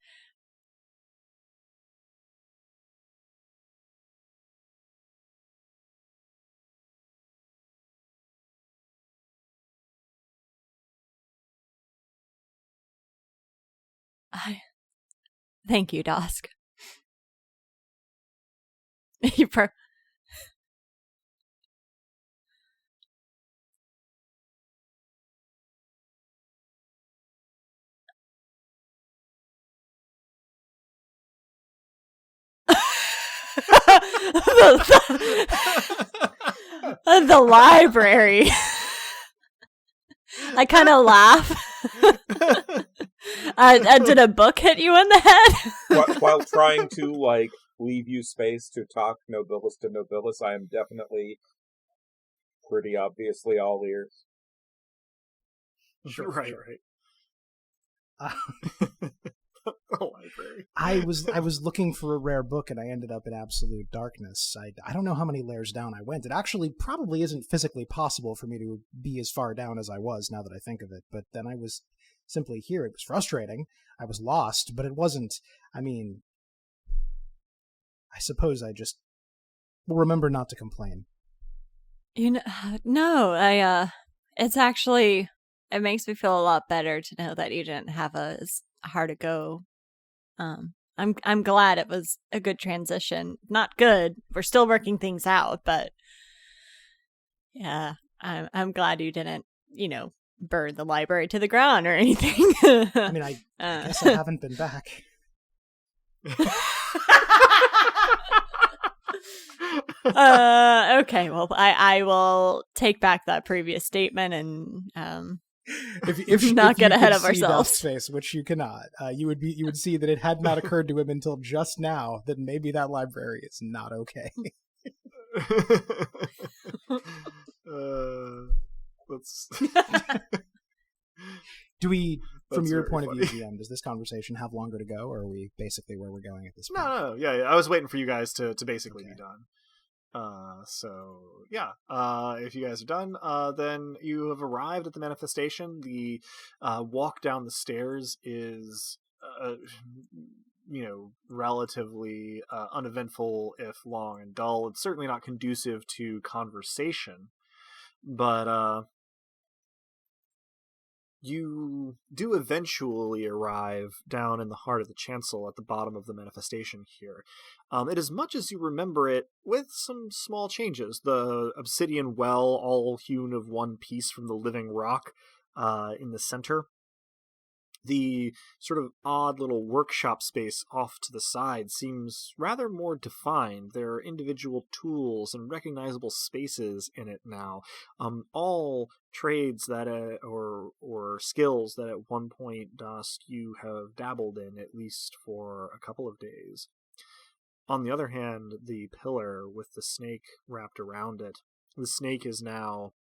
Thank you, Dosk. You the library. I kind of laugh. Did a book hit you in the head? While trying to, leave you space to talk Nobilis to Nobilis, I am definitely pretty obviously all ears. Sure, right. The library. I was looking for a rare book, and I ended up in absolute darkness. I don't know how many layers down I went. It actually probably isn't physically possible for me to be as far down as I was, now that I think of it. But then I was simply here. It was frustrating. I was lost, but it wasn't. I mean, I suppose I just will remember not to complain. No, it's actually, it makes me feel a lot better to know that you didn't have as hard to go. I'm glad it was a good transition. Not good. We're still working things out, but yeah, I'm glad you didn't, burn the library to the ground or anything. I mean, I guess I haven't been back. Okay, well, I will take back that previous statement and if not get ahead of see ourselves. Dusk's face, which you cannot, you would see that it had not occurred to him until just now that maybe that library is not okay. Let's. Do we, from That's your very point funny. of view, GM, does this conversation have longer to go, or are we basically where we're going at this point? No, yeah, I was waiting for you guys to basically Okay. be done. So yeah, if you guys are done, then you have arrived at the manifestation. The walk down the stairs is, relatively uneventful, if long and dull. It's certainly not conducive to conversation, but you do eventually arrive down in the heart of the chancel at the bottom of the manifestation here. It is much as you remember it, with some small changes. The obsidian well, all hewn of one piece from the living rock in the center. The sort of odd little workshop space off to the side seems rather more defined. There are individual tools and recognizable spaces in it now. All trades that or skills that at one point, Dusk, you have dabbled in, at least for a couple of days. On the other hand, the pillar with the snake wrapped around it, the snake is now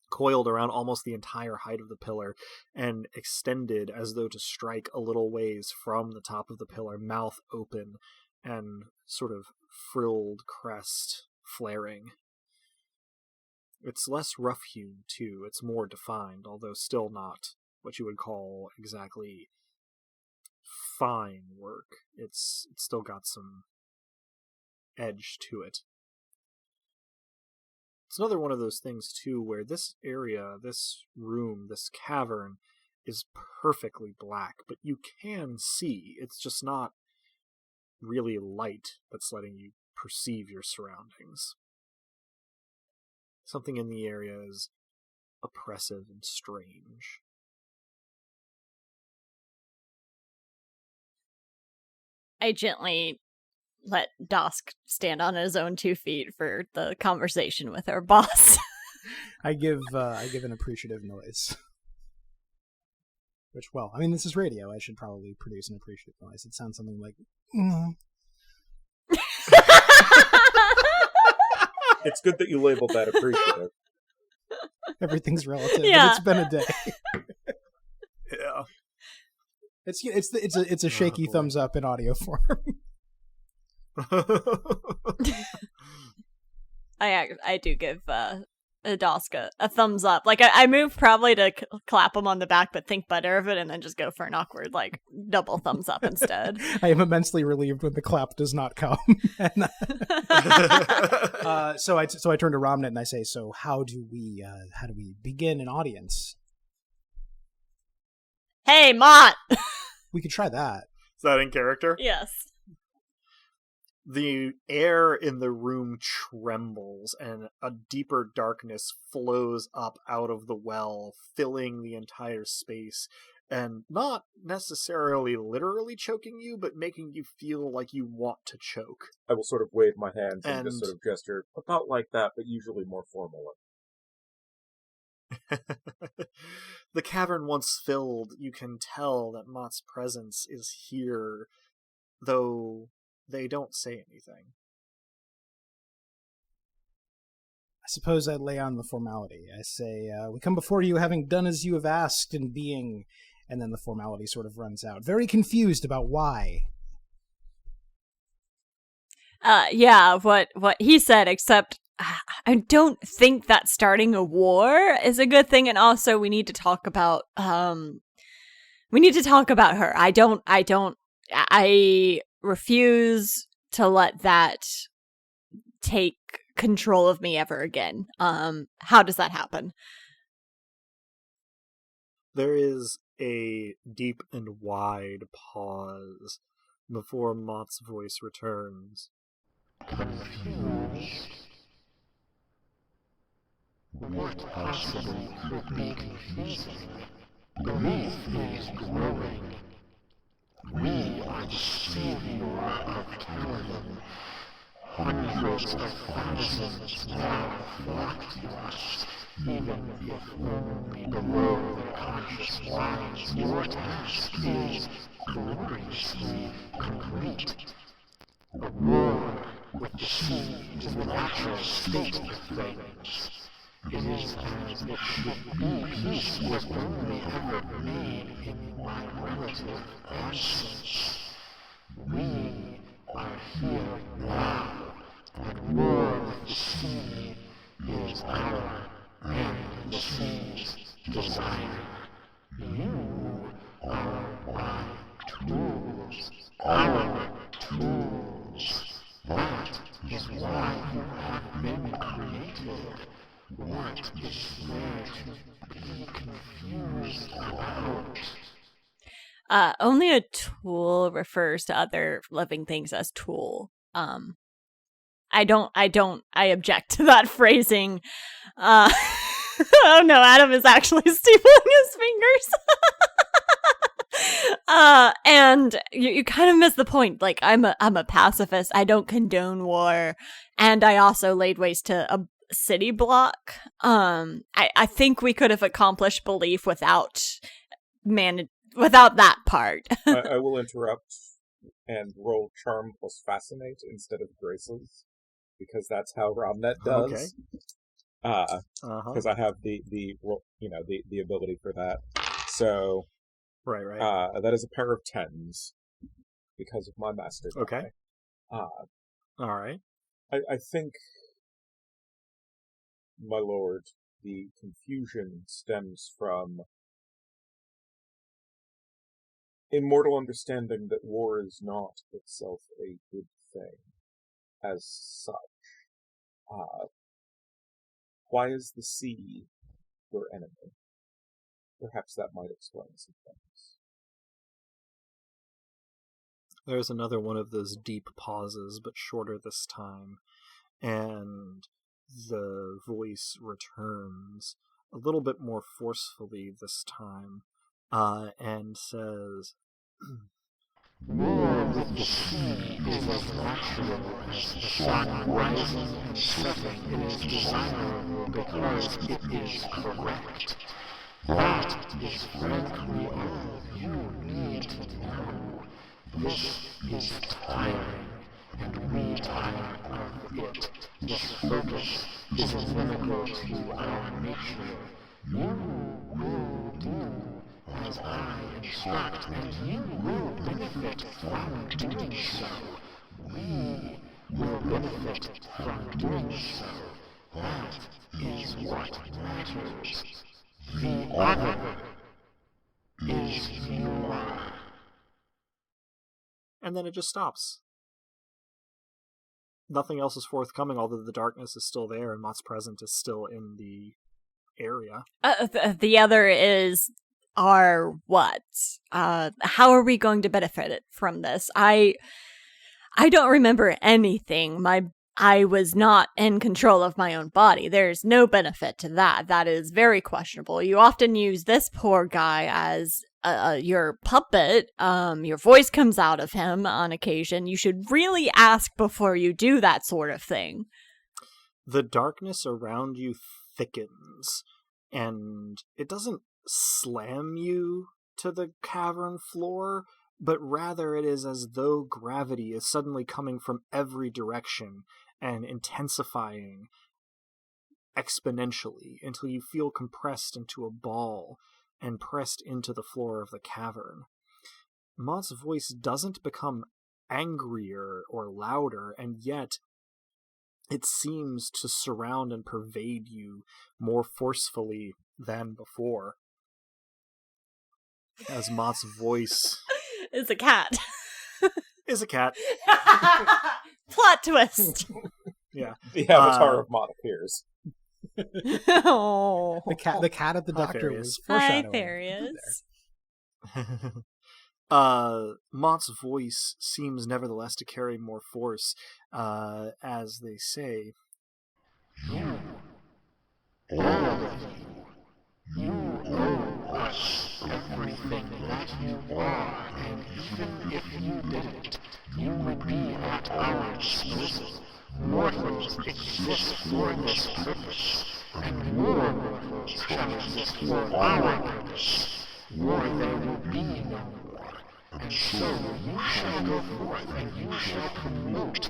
coiled around almost the entire height of the pillar and extended as though to strike a little ways from the top of the pillar, mouth open and sort of frilled crest flaring. It's less rough-hewn, too. It's more defined, although still not what you would call exactly fine work. It's still got some edge to it. It's another one of those things, too, where this area, this room, this cavern is perfectly black, but you can see. It's just not really light that's letting you perceive your surroundings. Something in the area is oppressive and strange. I gently let Dosk stand on his own 2 feet for the conversation with our boss. I give an appreciative noise. Which, well, I mean, this is radio. I should probably produce an appreciative noise. It sounds something like. It's good that you labeled that appreciative. Everything's relative. Yeah. But it's been a day. It's a shaky thumbs up in audio form. I do give Adaska a thumbs up. Like, I move probably to clap him on the back, but think better of it and then just go for an awkward, like, double thumbs up instead. I am immensely relieved when the clap does not come. So I turn to Ramnet and I say, so how do we begin an audience? Hey, Mott! We could try that. Is that in character? Yes. The air in the room trembles, and a deeper darkness flows up out of the well, filling the entire space, and not necessarily literally choking you, but making you feel like you want to choke. I will sort of wave my hands and just sort of gesture, about like that, but usually more formally. The cavern once filled, you can tell that Mott's presence is here, though they don't say anything. I suppose I lay on the formality. I say, we come before you having done as you have asked in being, and then the formality sort of runs out. Very confused about why. Yeah, what he said, except I don't think that starting a war is a good thing, and also we need to talk about her. I refuse to let that take control of me ever again. How does that happen? There is a deep and wide pause before Mott's voice returns. Confused? What possibly could be confusing? Belief is growing. We are the savior of Caledon. Hundreds of thousands now flock to us, even if only below the conscious lines. Your task is gloriously complete. A war with the sea is the natural state of things. It is as it should be. Peace was only ever made in my relative absence. We are here now, and war with the sea is our and the sea's desire. You are my tools, our tools. That is why you have been created. What is there to be confused about? Only a tool refers to other living things as tool. I object to that phrasing. Oh no, Adam is actually steepling his fingers. And you kind of miss the point. Like, I'm a pacifist. I don't condone war, and I also laid waste to a city block. I think we could have accomplished belief without that part. I will interrupt and roll charm plus fascinate instead of graces, because that's how Ramnet does. Okay. Because I have the ability for that. So right. That is a pair of 10s because of my master die. Okay. All right. I think, my lord, the confusion stems from a mortal understanding that war is not itself a good thing as such. Why is the sea your enemy? Perhaps that might explain some things. There's another one of those deep pauses, but shorter this time, and the voice returns a little bit more forcefully this time, and says, War with the sea is as natural as the sun rising and setting. It is desirable because it is correct. That is frankly all you need to know. This is tiring, and we tire of it. This focus is inimical to our nature. You will do as I instruct, and you will benefit from doing so. We will benefit from doing so. That is what matters. The other is your. And then it just stops. Nothing else is forthcoming, although the darkness is still there and Mott's presence is still in the area. The other is our what? How are we going to benefit from this? I don't remember anything. I was not in control of my own body. There's no benefit to that. That is very questionable. You often use this poor guy as your puppet. Your voice comes out of him on occasion. You should really ask before you do that sort of thing. The darkness around you thickens, and it doesn't slam you to the cavern floor, but rather it is as though gravity is suddenly coming from every direction and intensifying exponentially until you feel compressed into a ball and pressed into the floor of the cavern. Mott's voice doesn't become angrier or louder, and yet it seems to surround and pervade you more forcefully than before. As Mott's voice is a cat. Is a cat. Plot twist. Yeah. The avatar of Mott appears. Oh. The cat at the doctor was Hi, foreshadowing. Farious. Mott's voice seems nevertheless to carry more force, as they say. You, all of you owe us everything that you are, and even if you didn't, you would be at our disposal. Mortals exist for this purpose, and more mortals shall exist for our purpose. War there will be no more, and so you shall go forth and you shall promote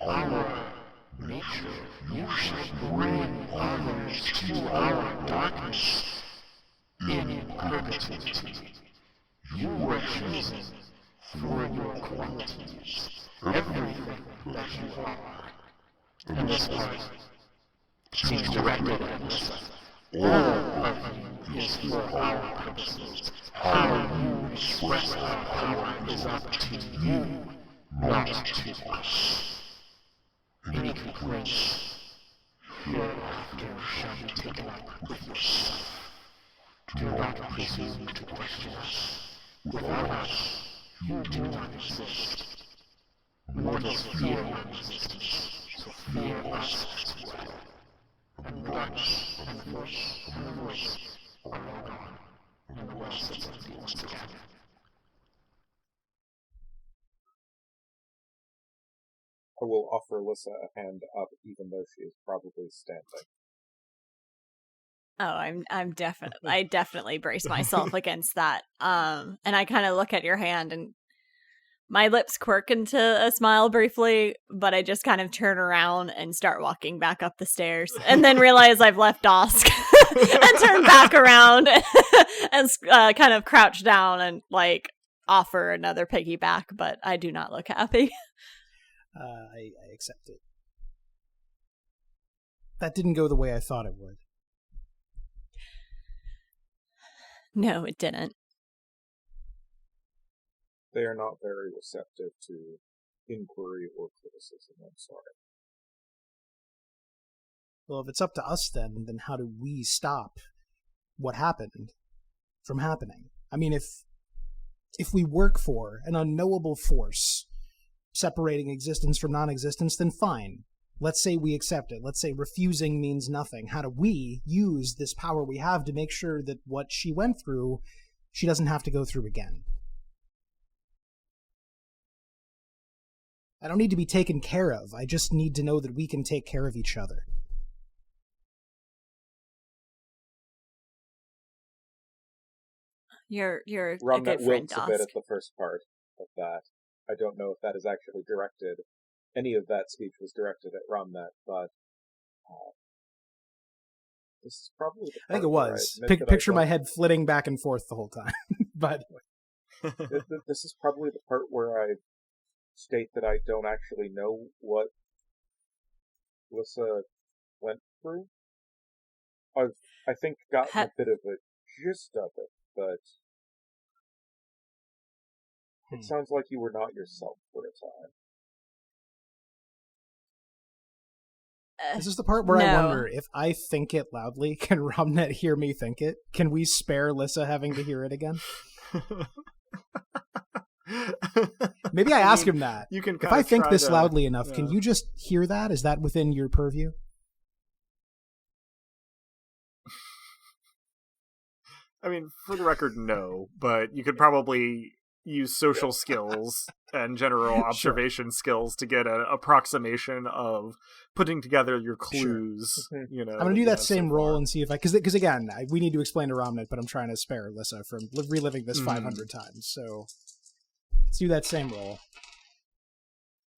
our nature. You shall bring others to our darkness in perpetuity. You were chosen for your qualities, everything that you are. And this part seems directed at us. All of you is for our purposes. How you express our power is up to you, not to us. Any complaints hereafter shall be taken up with yourself. Do not presume to question us. Without us, you do not exist. Mortals fear your existence, so fear us as well. And the darkness and the voice and the voice are all gone, and the voice sits on the once again. I will offer Lissa a hand up, even though she is probably standing. Oh, I definitely brace myself against that. And I kind of look at your hand and my lips quirk into a smile briefly, but I just kind of turn around and start walking back up the stairs and then realize I've left Dosk and turn back around and kind of crouch down and like offer another piggyback, but I do not look happy. I accept it. That didn't go the way I thought it would. No, it didn't. They are not very receptive to inquiry or criticism, I'm sorry. Well, if it's up to us then how do we stop what happened from happening? I mean, if we work for an unknowable force separating existence from non-existence, then fine. Let's say we accept it. Let's say refusing means nothing. How do we use this power we have to make sure that what she went through, she doesn't have to go through again? I don't need to be taken care of. I just need to know that we can take care of each other. You're a Rumnet good friend, wilts a bit Dosk. at the first part of that. I don't know if that is actually directed. Any of that speech was directed at Rumnet, but This is probably the I think part it where was. admit that I Picture my don't- head flitting back and forth the whole time. But This is probably the part where I state that I don't actually know what Lissa went through. I've, I think, gotten a bit of a gist of it, but it sounds like you were not yourself for a time. this is the part where I No. wonder, if I think it loudly, can Romnet hear me think it? Can we spare Lissa having to hear it again? Maybe I ask him that. You can If I think this to, loudly enough, yeah. can you just hear that? Is that within your purview? I mean, for the record, no, but you could probably use social skills and general observation skills to get an approximation of putting together your clues. Sure. You know, I'm going to do that so same roll far. and see if I... Because again, we need to explain to Romnet, but I'm trying to spare Lissa from reliving this 500 times. So let's do that same roll.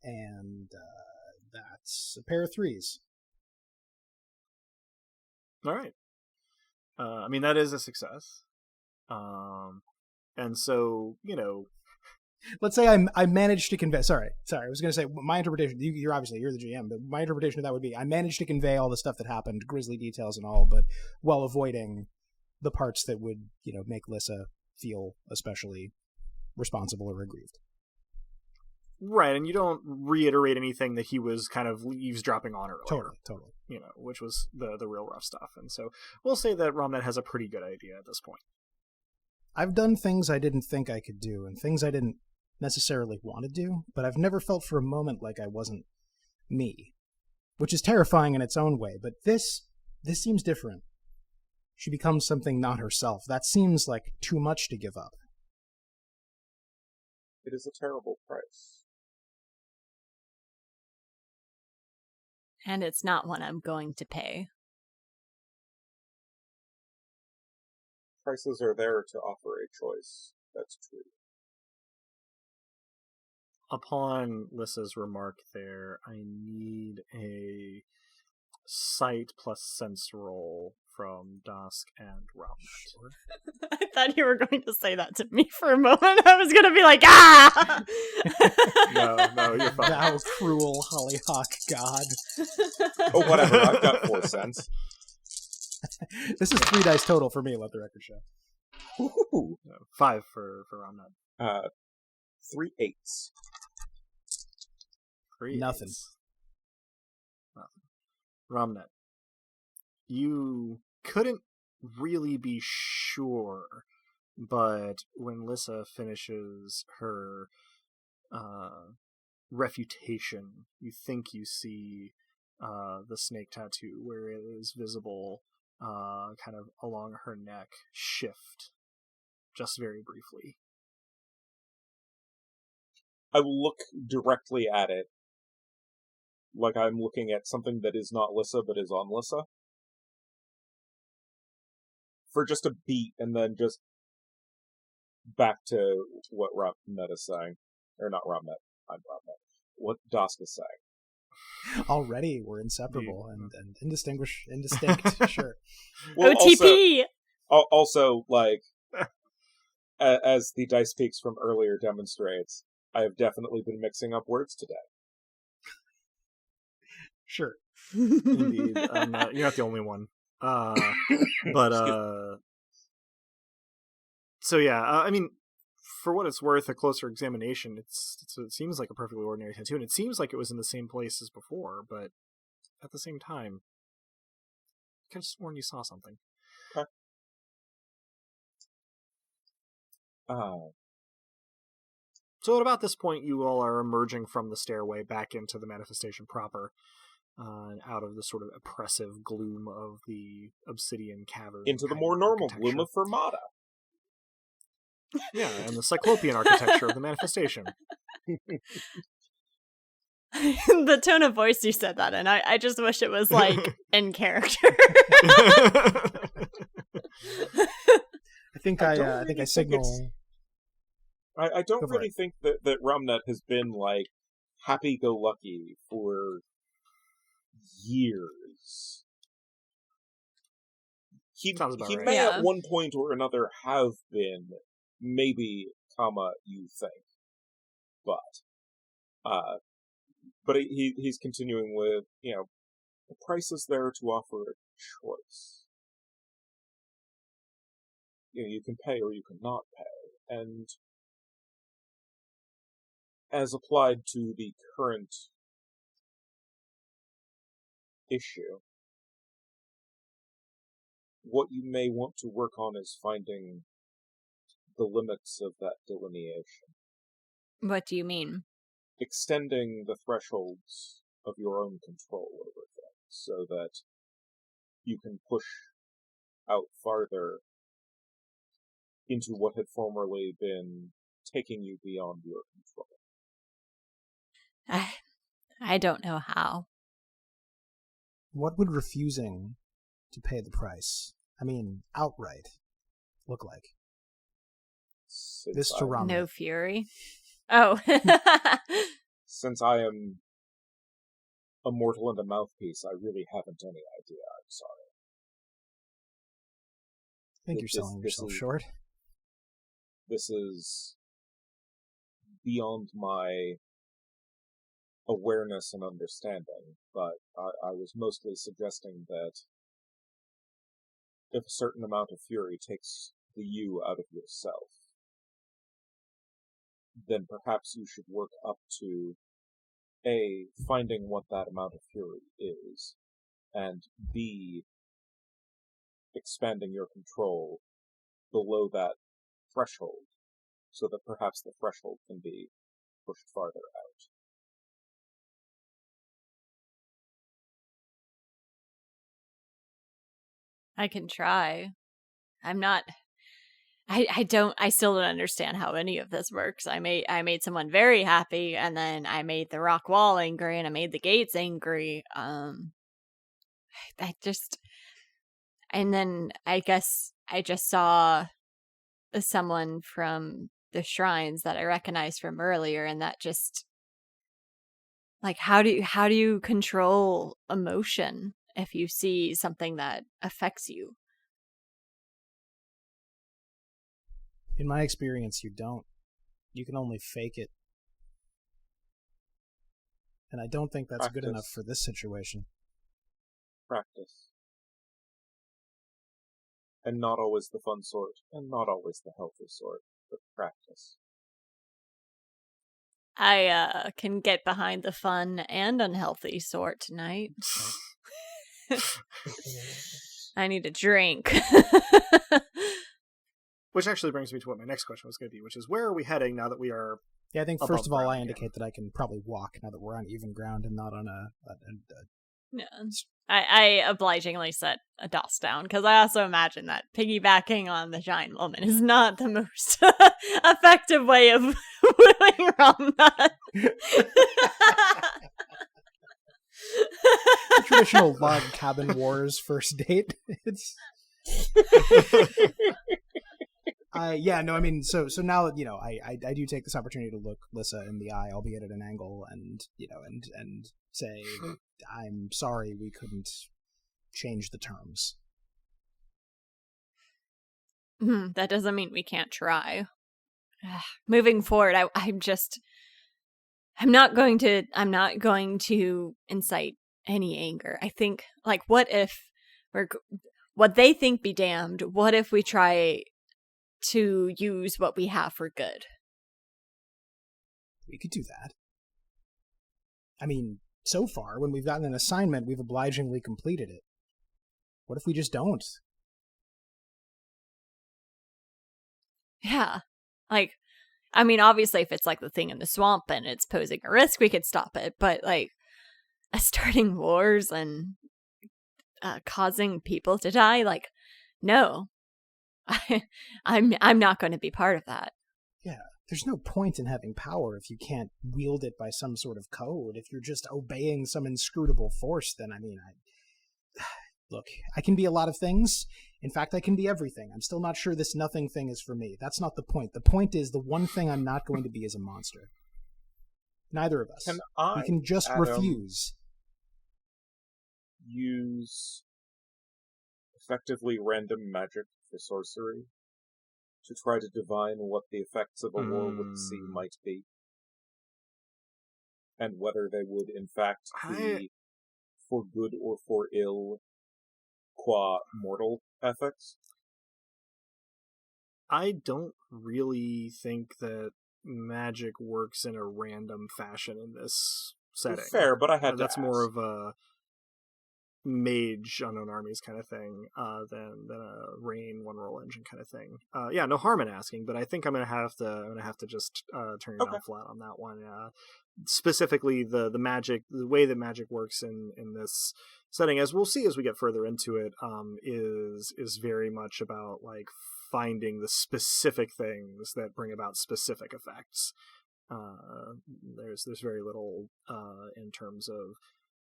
And that's a pair of threes. All right. I mean, that is a success. And so, you know... Let's say I managed to convey... Sorry. I was going to say, my interpretation... You're the GM, but my interpretation of that would be, I managed to convey all the stuff that happened, grisly details and all, but while avoiding the parts that would, make Lissa feel especially responsible or aggrieved. Right, and you don't reiterate anything that he was kind of eavesdropping on earlier. Totally. Which was the real rough stuff. And so we'll say that Romnet has a pretty good idea at this point. I've done things I didn't think I could do, and things I didn't necessarily want to do, but I've never felt for a moment like I wasn't me, which is terrifying in its own way, but this seems different. She becomes something not herself. That seems like too much to give up. It is a terrible price. And it's not one I'm going to pay. Prices are there to offer a choice. That's true. Upon Lissa's remark there, I need a sight plus sense roll from Dusk and Romnet. I thought you were going to say that to me for a moment. I was going to be like, ah! No, you're fine. Thou cruel hollyhock god. Oh, whatever. I've got 4 cents. This is 3 dice total for me, let the record show. Ooh. 5 for Romnet. 3 8s. 3 Nothing. eights. Nothing. Romnet, you couldn't really be sure, but when Lissa finishes her refutation, you think you see the snake tattoo where it is visible kind of along her neck shift just very briefly. I will look directly at it, like I'm looking at something that is not Lissa but is on Lissa, for just a beat, and then just back to what Romnet is saying. Or not Romnet, I'm Romnet. What Dusk is saying. Already, we're inseparable and indistinct, sure. Well, OTP! Also, like, as the Dice Peaks from earlier demonstrates, I have definitely been mixing up words today. Sure. Indeed. You're not the only one. So yeah, I mean, for what it's worth, a closer examination, it seems like a perfectly ordinary tattoo, and it seems like it was in the same place as before, but at the same time, I could have sworn you saw something. Okay. So at about this point, you all are emerging from the stairway back into the manifestation proper, out of the sort of oppressive gloom of the obsidian cavern. Into the more normal gloom of Fermata. Yeah, and the cyclopean architecture of the manifestation. The tone of voice you said that in, I just wish it was like in character. I think I signal. I don't Go for really it. think that Romnet has been, like, happy-go-lucky for years. He Sounds about right. may Yeah. at one point or another have been, maybe, you think, but he's continuing with, the price is there to offer a choice. You can pay or you can not pay, and as applied to the current issue, what you may want to work on is finding the limits of that delineation. What do you mean? Extending the thresholds of your own control over things so that you can push out farther into what had formerly been taking you beyond your control. I don't know how. What would refusing to pay the price, outright, look like? This to Rami. No fury. Oh. Since I am a mortal and a mouthpiece, I really haven't any idea. I'm sorry. I think you're selling yourself short. This is beyond my awareness and understanding, but I was mostly suggesting that if a certain amount of fury takes the you out of yourself, then perhaps you should work up to A, finding what that amount of fury is, and B, expanding your control below that threshold, so that perhaps the threshold can be pushed farther out. I can try. I still don't understand how any of this works. I made someone very happy, and then I made the rock wall angry, and I made the gates angry. And then I guess I just saw someone from the shrines that I recognized from earlier, and that just, like, how do you control emotion if you see something that affects you? In my experience, you don't. You can only fake it. And I don't think that's good enough for this situation. Practice. And not always the fun sort, and not always the healthy sort, but practice. I can get behind the fun and unhealthy sort tonight. I need a drink. Which actually brings me to what my next question was going to be, which is, where are we heading now that we are... Yeah, I think first of all, I indicate that I can probably walk now that we're on even ground and not on Yeah. I obligingly set a DOS down, because I also imagine that piggybacking on the giant woman is not the most effective way of wooing Ramnut. Traditional log cabin wars first date. It's... So now, I do take this opportunity to look Lissa in the eye, albeit at an angle, and say, I'm sorry we couldn't change the terms. That doesn't mean we can't try. Moving forward, I'm not going to incite any anger. I think, like, what they think be damned, what if we try to use what we have for good? We could do that. So far, when we've gotten an assignment, we've obligingly completed it. What if we just don't? Yeah. Obviously, if it's like the thing in the swamp and it's posing a risk, we could stop it. But, like, starting wars and causing people to die, like, no. I'm not going to be part of that. Yeah, there's no point in having power if you can't wield it by some sort of code. If you're just obeying some inscrutable force, then look, I can be a lot of things. In fact, I can be everything. I'm still not sure this nothing thing is for me. That's not the point. The point is, the one thing I'm not going to be is a monster. Neither of us. We can just refuse. Use effectively random magic for sorcery to try to divine what the effects of a war with the sea might be, and whether they would in fact be for good or for ill, qua mortal ethics? I don't really think that magic works in a random fashion in this setting. Fair, but I had to That's ask. more of a mage unknown armies kind of thing than a rain one roll engine kind of thing. Yeah, no harm in asking, but I think I'm gonna have to just turn it down flat on that one. Specifically, the magic, the way that magic works in this setting, as we'll see as we get further into it, is very much about like finding the specific things that bring about specific effects. There's very little in terms of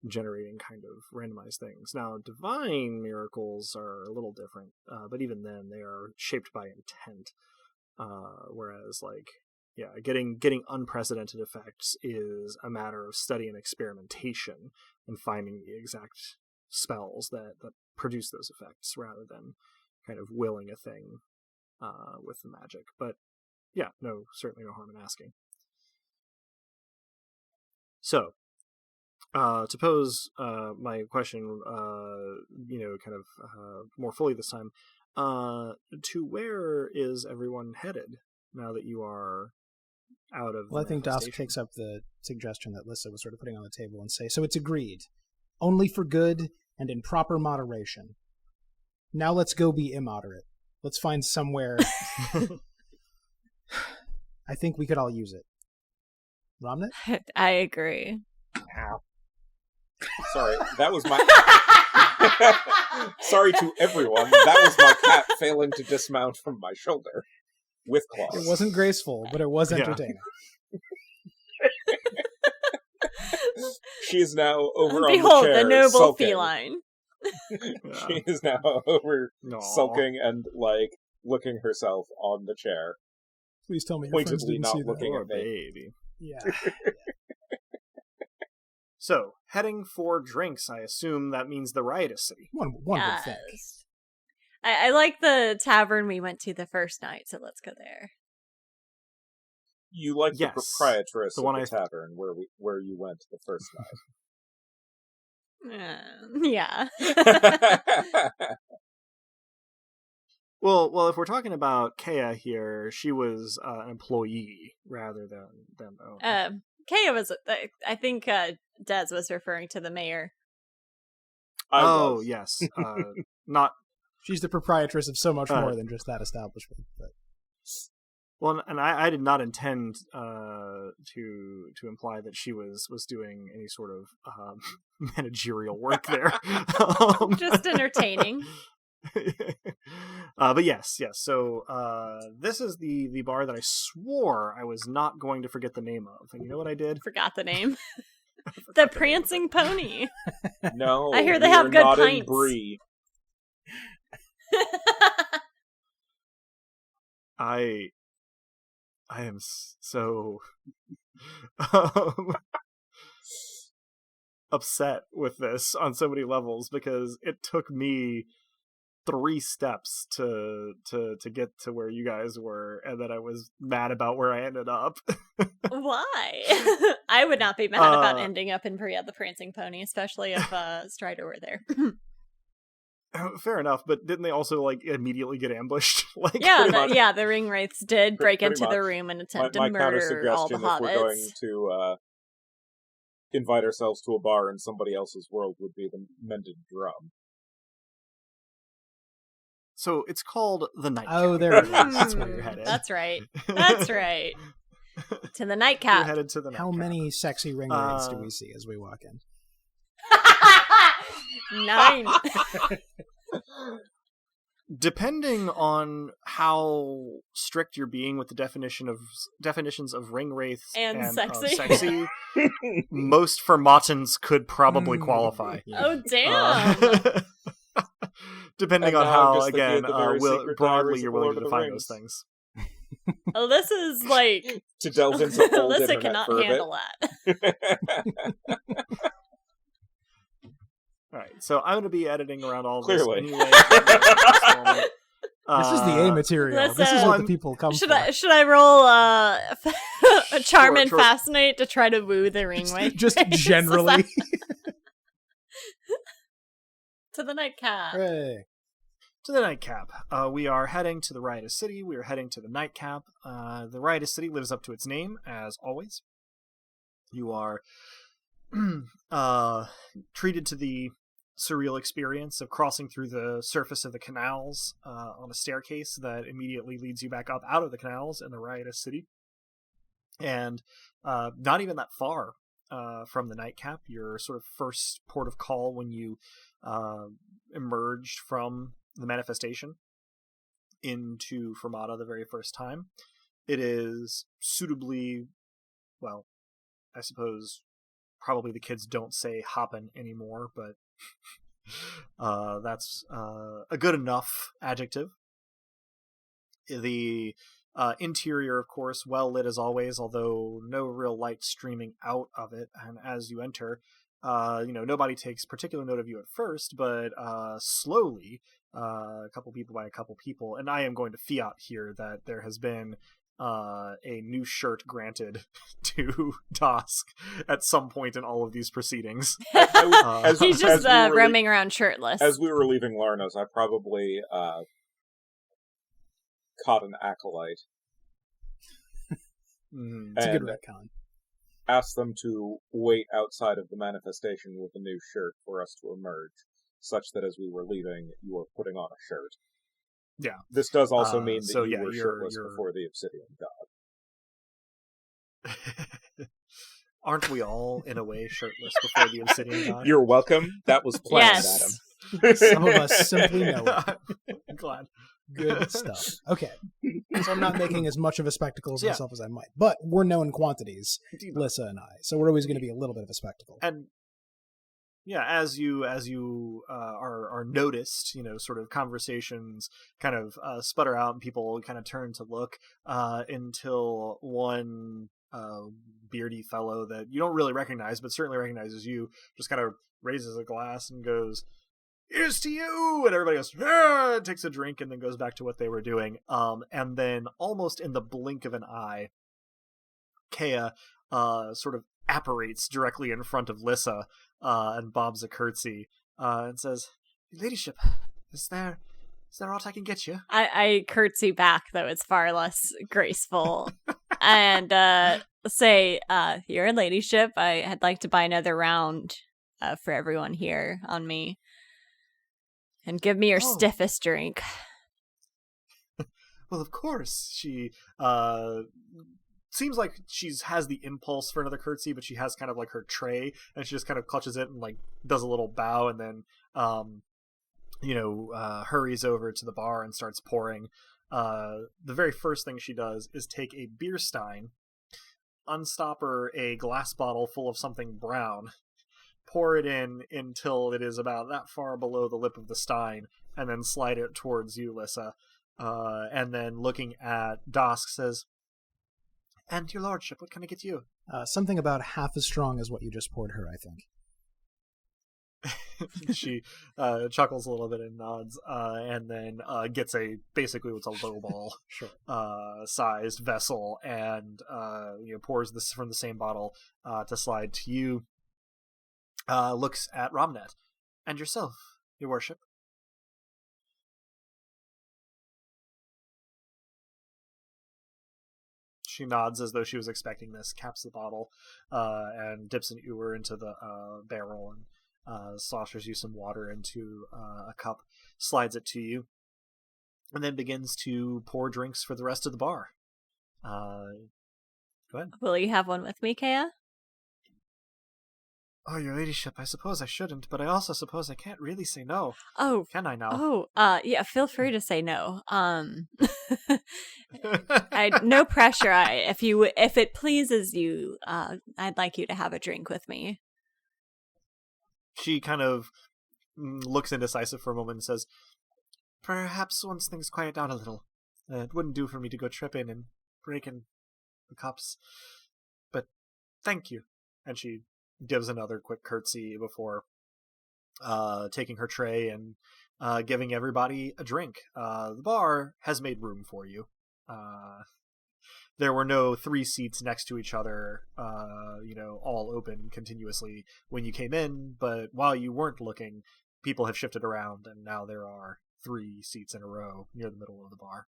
generating kind of randomized things. Now, divine miracles are a little different, but even then they are shaped by intent. Whereas, like, yeah, getting unprecedented effects is a matter of study and experimentation and finding the exact spells that produce those effects rather than kind of willing a thing with the magic. But yeah, no, certainly no harm in asking. So, to pose my question, kind of more fully this time, to where is everyone headed now that you are out of? Well, I think Das picks up the suggestion that Lissa was sort of putting on the table and say, so it's agreed, only for good and in proper moderation. Now let's go be immoderate. Let's find somewhere. I think we could all use it. Ramnet? I agree. Ow. Sorry, that was my... Sorry to everyone, that was my cat failing to dismount from my shoulder with claws. It wasn't graceful, but it was entertaining. She is now over Behold, on the chair, the noble sulking. feline. She is now over Aww. sulking and, like, looking herself on the chair. Please tell me your friends Pointedly didn't not see that. looking Poor at me. baby. Yeah. So, heading for drinks, I assume that means the riotous city. One would think. Yes. I like the tavern we went to the first night, so let's go there. You like Yes. the proprietress The of one the I- tavern where you went the first Yeah. night. Well, if we're talking about Kea here, she was an employee rather than owner. Kaya was, I think Des was referring to the mayor. I was. Yes. Not She's the proprietress of so much Uh, more than just that establishment. But well, and I did not intend to imply that she was doing any sort of managerial work there. Just entertaining. But yes. So this is the bar that I swore I was not going to forget the name of, and you know what I did? Forgot the name. The Prancing Pony. No, I hear they we have are good not in pints. Brie. I am so upset with this on so many levels because it took me 3 steps to get to where you guys were, and then I was mad about where I ended up. Why? I would not be mad about ending up in Bria the Prancing Pony, especially if Strider were there. Fair enough, but didn't they also like immediately get ambushed? Like, The ring wraiths did break Pretty into much. the room and attempt My to murder all the counter-suggestion, if we're going hobbits. to invite ourselves to a bar in somebody else's world, would be the Mended Drum. So it's called the Nightcap. oh, there it is. That's where you're headed. That's right. That's right. To the You're nightcap. headed to the How Nightcap. many sexy ring wraiths do we see as we walk in? 9. Depending on how strict you're being with the definitions of ring wraiths And sexy. sexy, most Fermatans could probably qualify. Oh, damn. Depending And on now how, I'm just thinking again, of the very secret broadly diaries you're of willing Lord to of the define Rings. those things. Oh, this is like... To delve into old Alyssa internet cannot for a bit. handle that. All right, so I'm going to be editing around all Clearly. this anyway. This is the A material. This is what the people come should for. Should I roll a charm and Sure. fascinate to try to woo the ringway? Just generally. To the nightcap. Hooray. To the nightcap. We are heading to the riotous city. We are heading to the nightcap. The riotous city lives up to its name, as always. You are treated to the surreal experience of crossing through the surface of the canals on a staircase that immediately leads you back up out of the canals in the riotous city. And not even that far from the nightcap, your sort of first port of call when you emerged from the manifestation into Fermata the very first time. It is suitably, well, I suppose probably the kids don't say hoppin' anymore, but that's a good enough adjective. The interior, of course, well lit as always, although no real light streaming out of it. And as you enter, nobody takes particular note of you at first, but slowly, a couple people by a couple people, and I am going to fiat here that there has been a new shirt granted to Dosk at some point in all of these proceedings. He's just roaming around shirtless. As we were leaving Larna's, I probably caught an acolyte. It's a good retcon. Asked them to wait outside of the manifestation with a new shirt for us to emerge, such that as we were leaving, you were putting on a shirt. Yeah. This does also mean that so, you yeah, were shirtless before the Obsidian God. Aren't we all, in a way, shirtless before the Obsidian God? You're welcome. That was planned, Yes. Adam. Some of us simply know it. I'm glad. Good stuff. Okay. So I'm not making as much of a spectacle of Yeah. myself as I might. But we're known quantities, Indeed. Lissa and I. So we're always going to be a little bit of a spectacle. And yeah, as you are noticed, sort of conversations kind of sputter out and people kind of turn to look until one beardy fellow that you don't really recognize, but certainly recognizes you, just kind of raises a glass and goes, "Here's to you!" And everybody goes, "Ah!" Takes a drink and then goes back to what they were doing. And then almost in the blink of an eye, Kea sort of apparates directly in front of Lissa and bobs a curtsy and says, "Your ladyship, is there aught I can get you?" I curtsy back, though it's far less graceful, and say, "Your ladyship, I'd like to buy another round for everyone here on me. And give me your stiffest drink." Well, of course. She seems like she has the impulse for another curtsy, but she has kind of like her tray, and she just kind of clutches it and like does a little bow, and then hurries over to the bar and starts pouring. The very first thing she does is take a beer stein, unstopper a glass bottle full of something brown, pour it in until it is about that far below the lip of the stein, and then slide it towards you, Lissa. And then looking at Dosk says, "And your lordship, what can I get you?" Something about half as strong as what you just poured her, I think. She chuckles a little bit and nods, and then gets basically what's a lowball sized vessel, and pours this from the same bottle to slide to you. Looks at Romnet. "And yourself, your worship?" She nods as though she was expecting this, caps the bottle, and dips an ewer into the barrel and sloshers you some water into a cup, slides it to you, and then begins to pour drinks for the rest of the bar. Go ahead. Will you have one with me, Kea? "Oh, your ladyship, I suppose I shouldn't, but I also suppose I can't really say no. Oh. Can I now?" Yeah, feel free to say no. No pressure. If it pleases you, I'd like you to have a drink with me. She kind of looks indecisive for a moment and says, "Perhaps once things quiet down a little. It wouldn't do for me to go tripping and breaking the cups. But thank you." And she gives another quick curtsy before taking her tray and giving everybody a drink. The bar has made room for you. There were no 3 seats next to each other, all open continuously when you came in, but while you weren't looking, people have shifted around, and now there are 3 seats in a row near the middle of the bar.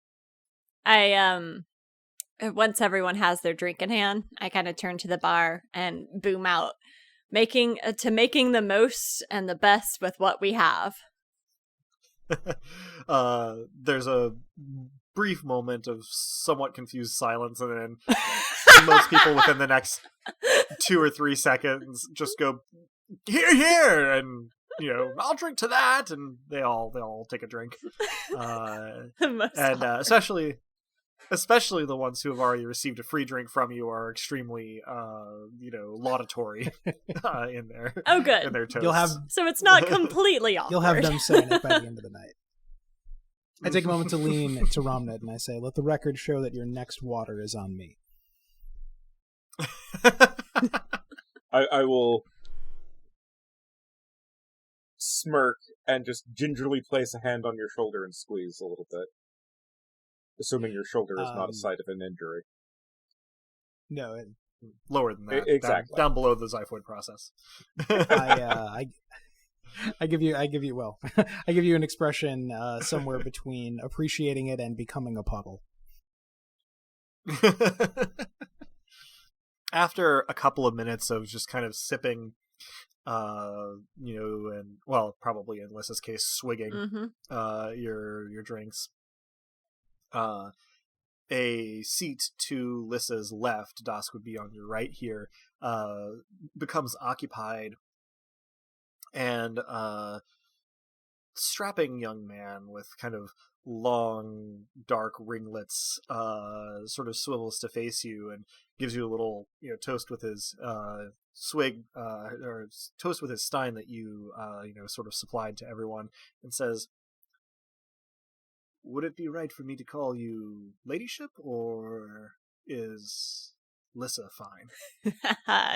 Once everyone has their drink in hand, I kind of turn to the bar and boom out, making the most and the best with what we have. There's a brief moment of somewhat confused silence, and then most people within the next 2 or 3 seconds just go, here, and I'll drink to that, and they all take a drink. Especially the ones who have already received a free drink from you are extremely, laudatory in their oh good in their toasts. So it's not completely awkward. You'll have them saying it by the end of the night. I take a moment to lean to Romned and I say, "Let the record show that your next water is on me." I will smirk and just gingerly place a hand on your shoulder and squeeze a little bit. Assuming your shoulder is not a site of an injury. No, lower than that. Exactly. Down below the xiphoid process. I give you I give you an expression somewhere between appreciating it and becoming a puddle. After a couple of minutes of just kind of sipping, and probably in Lissa's case, swigging your drinks, a seat to Lissa's left, Dosk would be on your right here, becomes occupied, and strapping young man with kind of long, dark ringlets sort of swivels to face you and gives you a little toast with his swig, or toast with his stein that you sort of supplied to everyone, and says, "Would it be right for me to call you ladyship, or is Lissa fine?"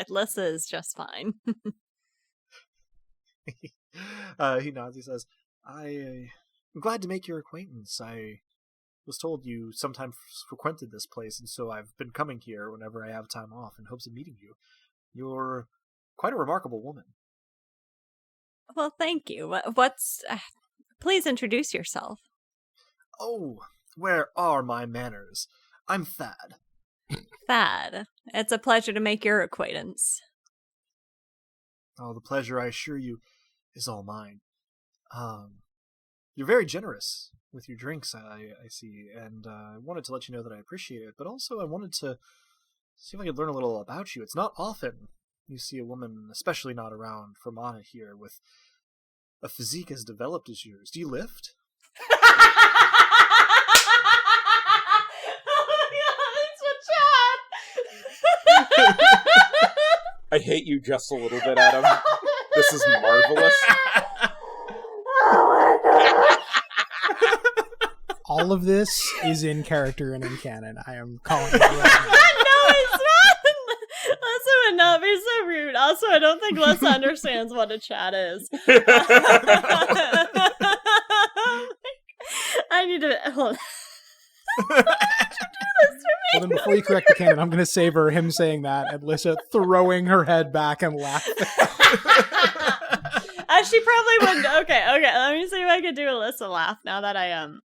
Lissa is just fine. He nods. He says, "I'm glad to make your acquaintance. I was told you sometimes frequented this place, and so I've been coming here whenever I have time off in hopes of meeting you. You're quite a remarkable woman." Well, thank you. What's... please introduce yourself. "Oh, where are my manners? I'm Thad." Thad, it's a pleasure to make your acquaintance. "Oh, the pleasure, I assure you, is all mine. You're very generous with your drinks, I see, and I wanted to let you know that I appreciate it, but also I wanted to see if I could learn a little about you. It's not often you see a woman, especially not around Fermata here, with a physique as developed as yours. Do you lift?" I hate you just a little bit, Adam. This is marvelous. All of this is in character and in canon. I am calling it right now. No, it's not. Lissa would not be so rude. Also, I don't think Lissa understands what a chat is. I need to... Hold on. Well, then before you correct the canon, I'm going to savor him saying that and Lissa throwing her head back and laughing. She probably wouldn't. Okay. Let me see if I can do a Lissa laugh now that I am.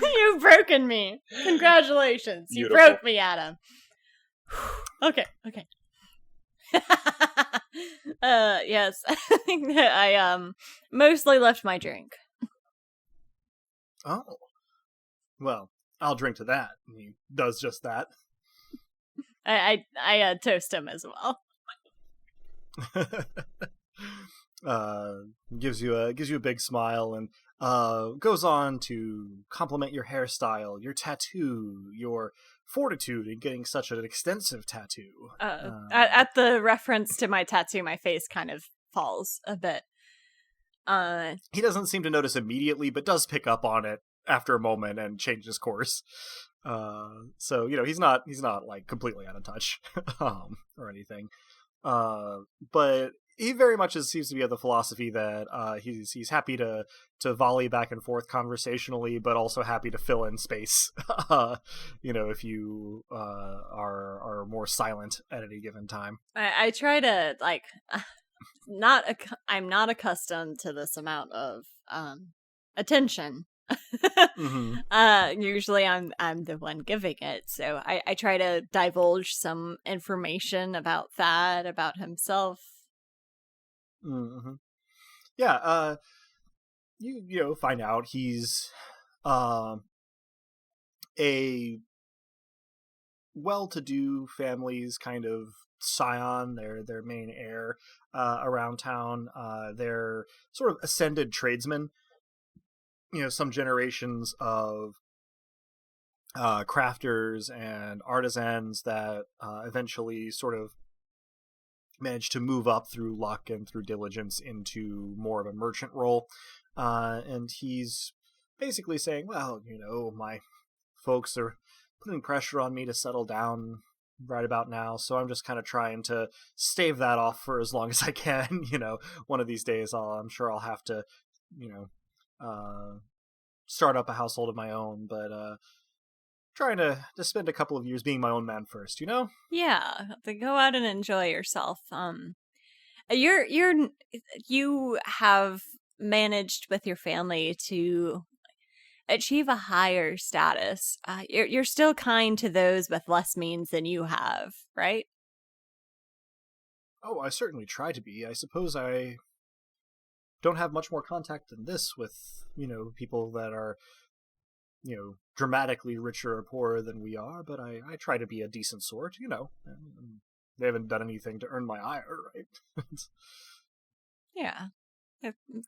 You've broken me. Congratulations. Beautiful. You broke me, Adam. Okay. Yes. I think that I mostly left my drink. "Oh. Well, I'll drink to that." And he does just that. I toast him as well. Gives you a big smile and goes on to compliment your hairstyle, your tattoo, your fortitude in getting such an extensive tattoo. At the reference to my tattoo, my face kind of falls a bit. He doesn't seem to notice immediately, but does pick up on it after a moment and changes course. So he's not like completely out of touch, or anything. But he very much seems to be of the philosophy that he's happy to volley back and forth conversationally, but also happy to fill in space. If you are more silent at any given time. I try to I'm not accustomed to this amount of attention. Mm-hmm. Usually I'm the one giving it, so I try to divulge some information about Thad, about himself. Mm-hmm. Yeah, you find out he's a well-to-do family's kind of scion, their main heir around town. They're sort of ascended tradesmen. Some generations of crafters and artisans that eventually sort of managed to move up through luck and through diligence into more of a merchant role. And he's basically saying, well, my folks are putting pressure on me to settle down right about now, so I'm just kind of trying to stave that off for as long as I can. One of these days I'm sure I'll have to, start up a household of my own, but trying to spend a couple of years being my own man first, Yeah, to go out and enjoy yourself. You have managed with your family to achieve a higher status. You're still kind to those with less means than you have, right? Oh, I certainly try to be. I suppose I don't have much more contact than this with, people that are, dramatically richer or poorer than we are, but I try to be a decent sort, and they haven't done anything to earn my ire, right? Yeah.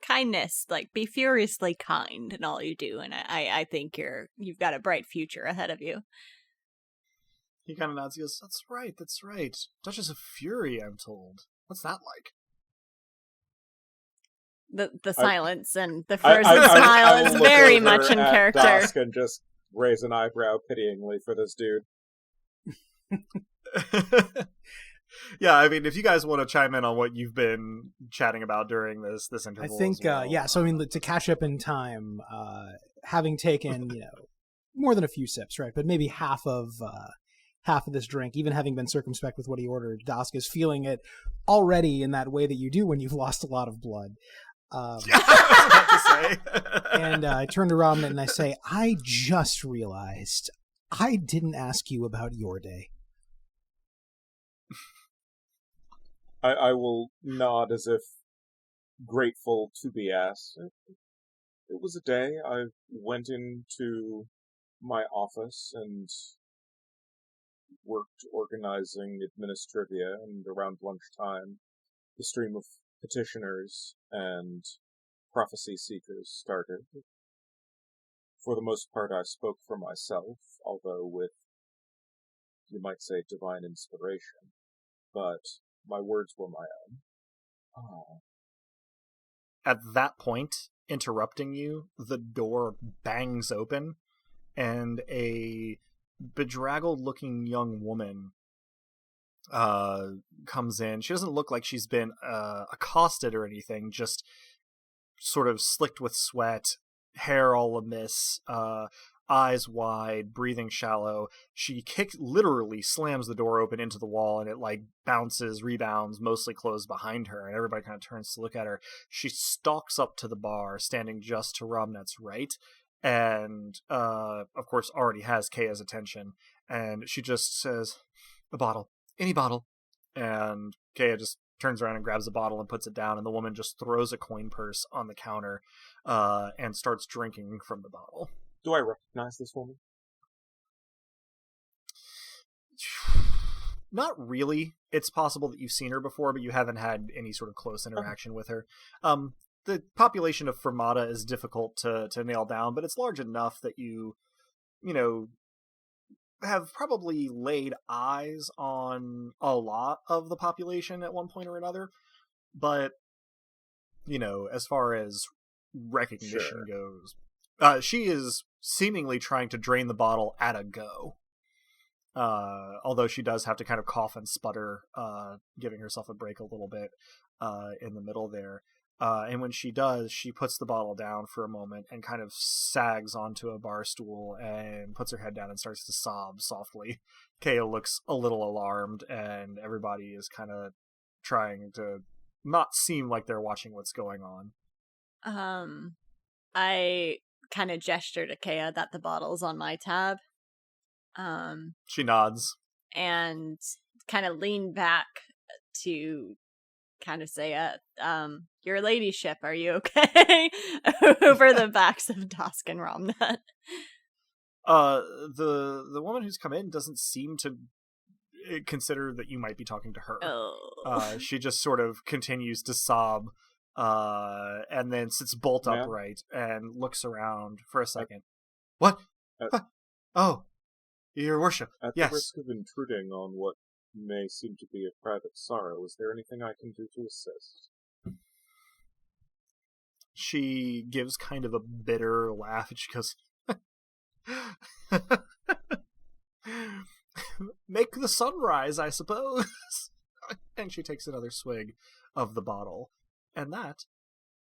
Kindness, be furiously kind in all you do, and I think you've got a bright future ahead of you. He kind of nods. He goes, that's right. Duchess of Fury, I'm told. What's that like? The silence and the frozen smile is very much in character. Dusk and just raise an eyebrow pityingly for this dude. Yeah, I mean, if you guys want to chime in on what you've been chatting about during this interval, I think, well, yeah. So I mean, to catch up in time, having taken more than a few sips, right? But maybe half of this drink, even having been circumspect with what he ordered, Dask is feeling it already in that way that you do when you've lost a lot of blood. Yeah, I was about to say. And I turn to Robin and I say, I just realized I didn't ask you about your day. I will nod as if grateful to be asked. It was a day. I went into my office and worked organizing Administrivia, and around lunchtime the stream of petitioners and prophecy seekers started. For the most part I spoke for myself, although with, you might say, divine inspiration. But my words were my own. Oh. At that point, interrupting you, the door bangs open, and a bedraggled-looking young woman comes in. She doesn't look like she's been accosted or anything, just sort of slicked with sweat, hair all amiss, eyes wide, breathing shallow. She literally slams the door open into the wall, and it bounces, rebounds, mostly closed behind her, and everybody kind of turns to look at her. She stalks up to the bar, standing just to Robnet's right, and of course already has Kaya's attention, and she just says, a bottle, any bottle, and Kaya just turns around and grabs a bottle and puts it down, and the woman just throws a coin purse on the counter and starts drinking from the bottle. Do I recognize this woman? Not really. It's possible that you've seen her before, but you haven't had any sort of close interaction with her. The population of Fermata is difficult to nail down, but it's large enough that you have probably laid eyes on a lot of the population at one point or another. But, as far as recognition goes, she is seemingly trying to drain the bottle at a go. Although she does have to kind of cough and sputter, giving herself a break a little bit in the middle there. And when she does, she puts the bottle down for a moment and kind of sags onto a bar stool and puts her head down and starts to sob softly. Kea looks a little alarmed, and everybody is kind of trying to not seem like they're watching what's going on. I kind of gesture to Kea that the bottle's on my tab. She nods. And kind of lean back to kind of say, your ladyship, are you okay? Over the backs of Dusk and Romnut. The woman who's come in doesn't seem to consider that you might be talking to her. Oh. She just sort of continues to sob, and then sits bolt upright and looks around for a second. What? Oh, your worship. At yes. the risk of intruding on what may seem to be a private sorrow, is there anything I can do to assist? She gives kind of a bitter laugh, and she goes, make the sunrise, I suppose. And she takes another swig of the bottle. And that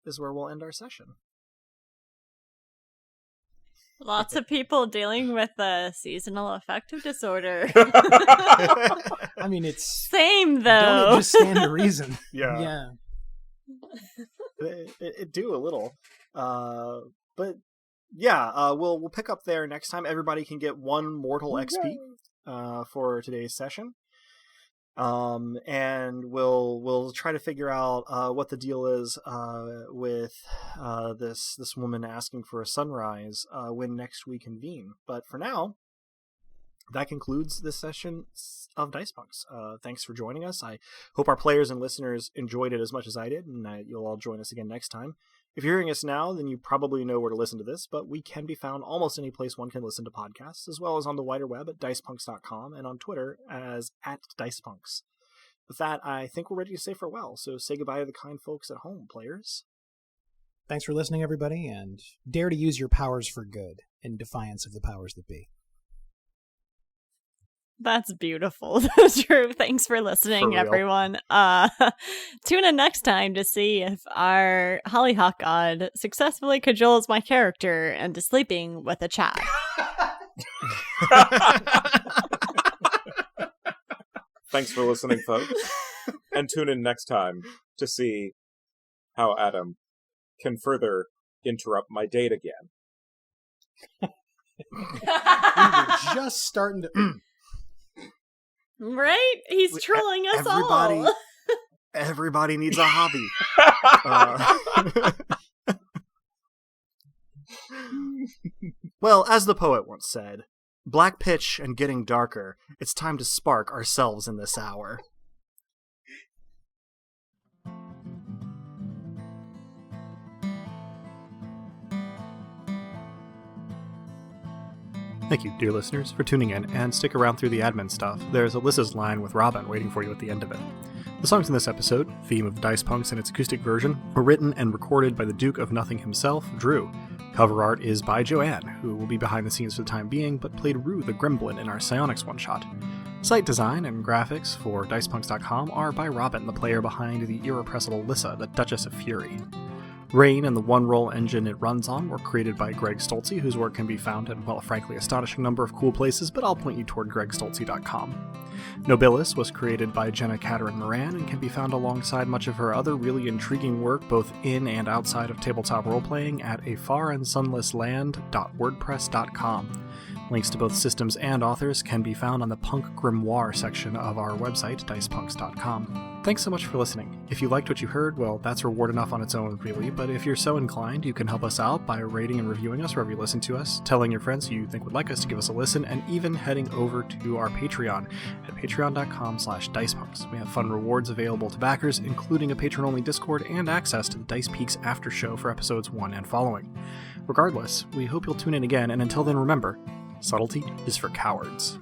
is where we'll end our session. Lots of people dealing with a seasonal affective disorder. I mean, it's... Same, though. Don't it just stand to reason? Yeah. It do a little. But yeah, we'll pick up there next time. Everybody can get 1 mortal XP for today's session. And we'll try to figure out what the deal is with this woman asking for a sunrise when next we convene. But for now, that concludes this session of Dice Punks. Thanks for joining us. I hope our players and listeners enjoyed it as much as I did, and you'll all join us again next time. If you're hearing us now, then you probably know where to listen to this, but we can be found almost any place one can listen to podcasts, as well as on the wider web at dicepunks.com and on Twitter as @dicepunks. With that, I think we're ready to say farewell, so say goodbye to the kind folks at home, players. Thanks for listening, everybody, and dare to use your powers for good in defiance of the powers that be. That's beautiful. True. Thanks for listening, For real. everyone. Tune in next time to see if our Hollyhock God successfully cajoles my character into sleeping with a Chad. Thanks for listening, folks. And tune in next time to see how Adam can further interrupt my date again. We were just starting to... Right? He's trolling us all. Everybody needs a hobby. Well, as the poet once said, black pitch and getting darker, it's time to spark ourselves in this hour. Thank you, dear listeners, for tuning in, and stick around through the admin stuff. There's Alyssa's line with Robin waiting for you at the end of it. The songs in this episode, theme of Dice Punks in its acoustic version, were written and recorded by the Duke of Nothing himself, Drew. Cover art is by Joanne, who will be behind the scenes for the time being, but played Rue the Gremlin in our Psionics one-shot. Site design and graphics for DicePunks.com are by Robin, the player behind the irrepressible Lissa, the Duchess of Fury. Rain and the one-roll engine it runs on were created by Greg Stolze, whose work can be found in, well, frankly, astonishing number of cool places, but I'll point you toward gregstolze.com. Nobilis was created by Jenna Caterin Moran and can be found alongside much of her other really intriguing work both in and outside of tabletop role-playing at afarandsunlessland.wordpress.com. Links to both systems and authors can be found on the Punk Grimoire section of our website, dicepunks.com. Thanks so much for listening. If you liked what you heard, well, that's reward enough on its own, really, but if you're so inclined, you can help us out by rating and reviewing us wherever you listen to us, telling your friends who you think would like us to give us a listen, and even heading over to our Patreon at patreon.com/dicepunks. We have fun rewards available to backers, including a patron-only Discord and access to the Dice Peaks after show for episodes 1 and following. Regardless, we hope you'll tune in again, and until then, remember, subtlety is for cowards.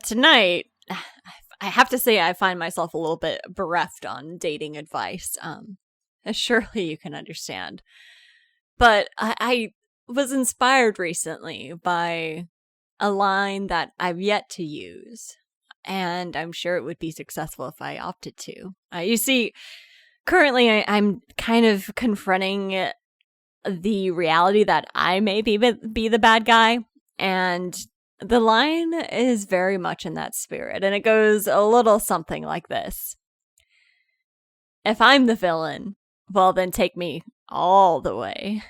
tonight, I have to say I find myself a little bit bereft on dating advice. Surely you can understand. But I was inspired recently by a line that I've yet to use, and I'm sure it would be successful if I opted to. You see, currently I'm kind of confronting the reality that I may be the bad guy, and the line is very much in that spirit, and it goes a little something like this. If I'm the villain, well then take me all the way.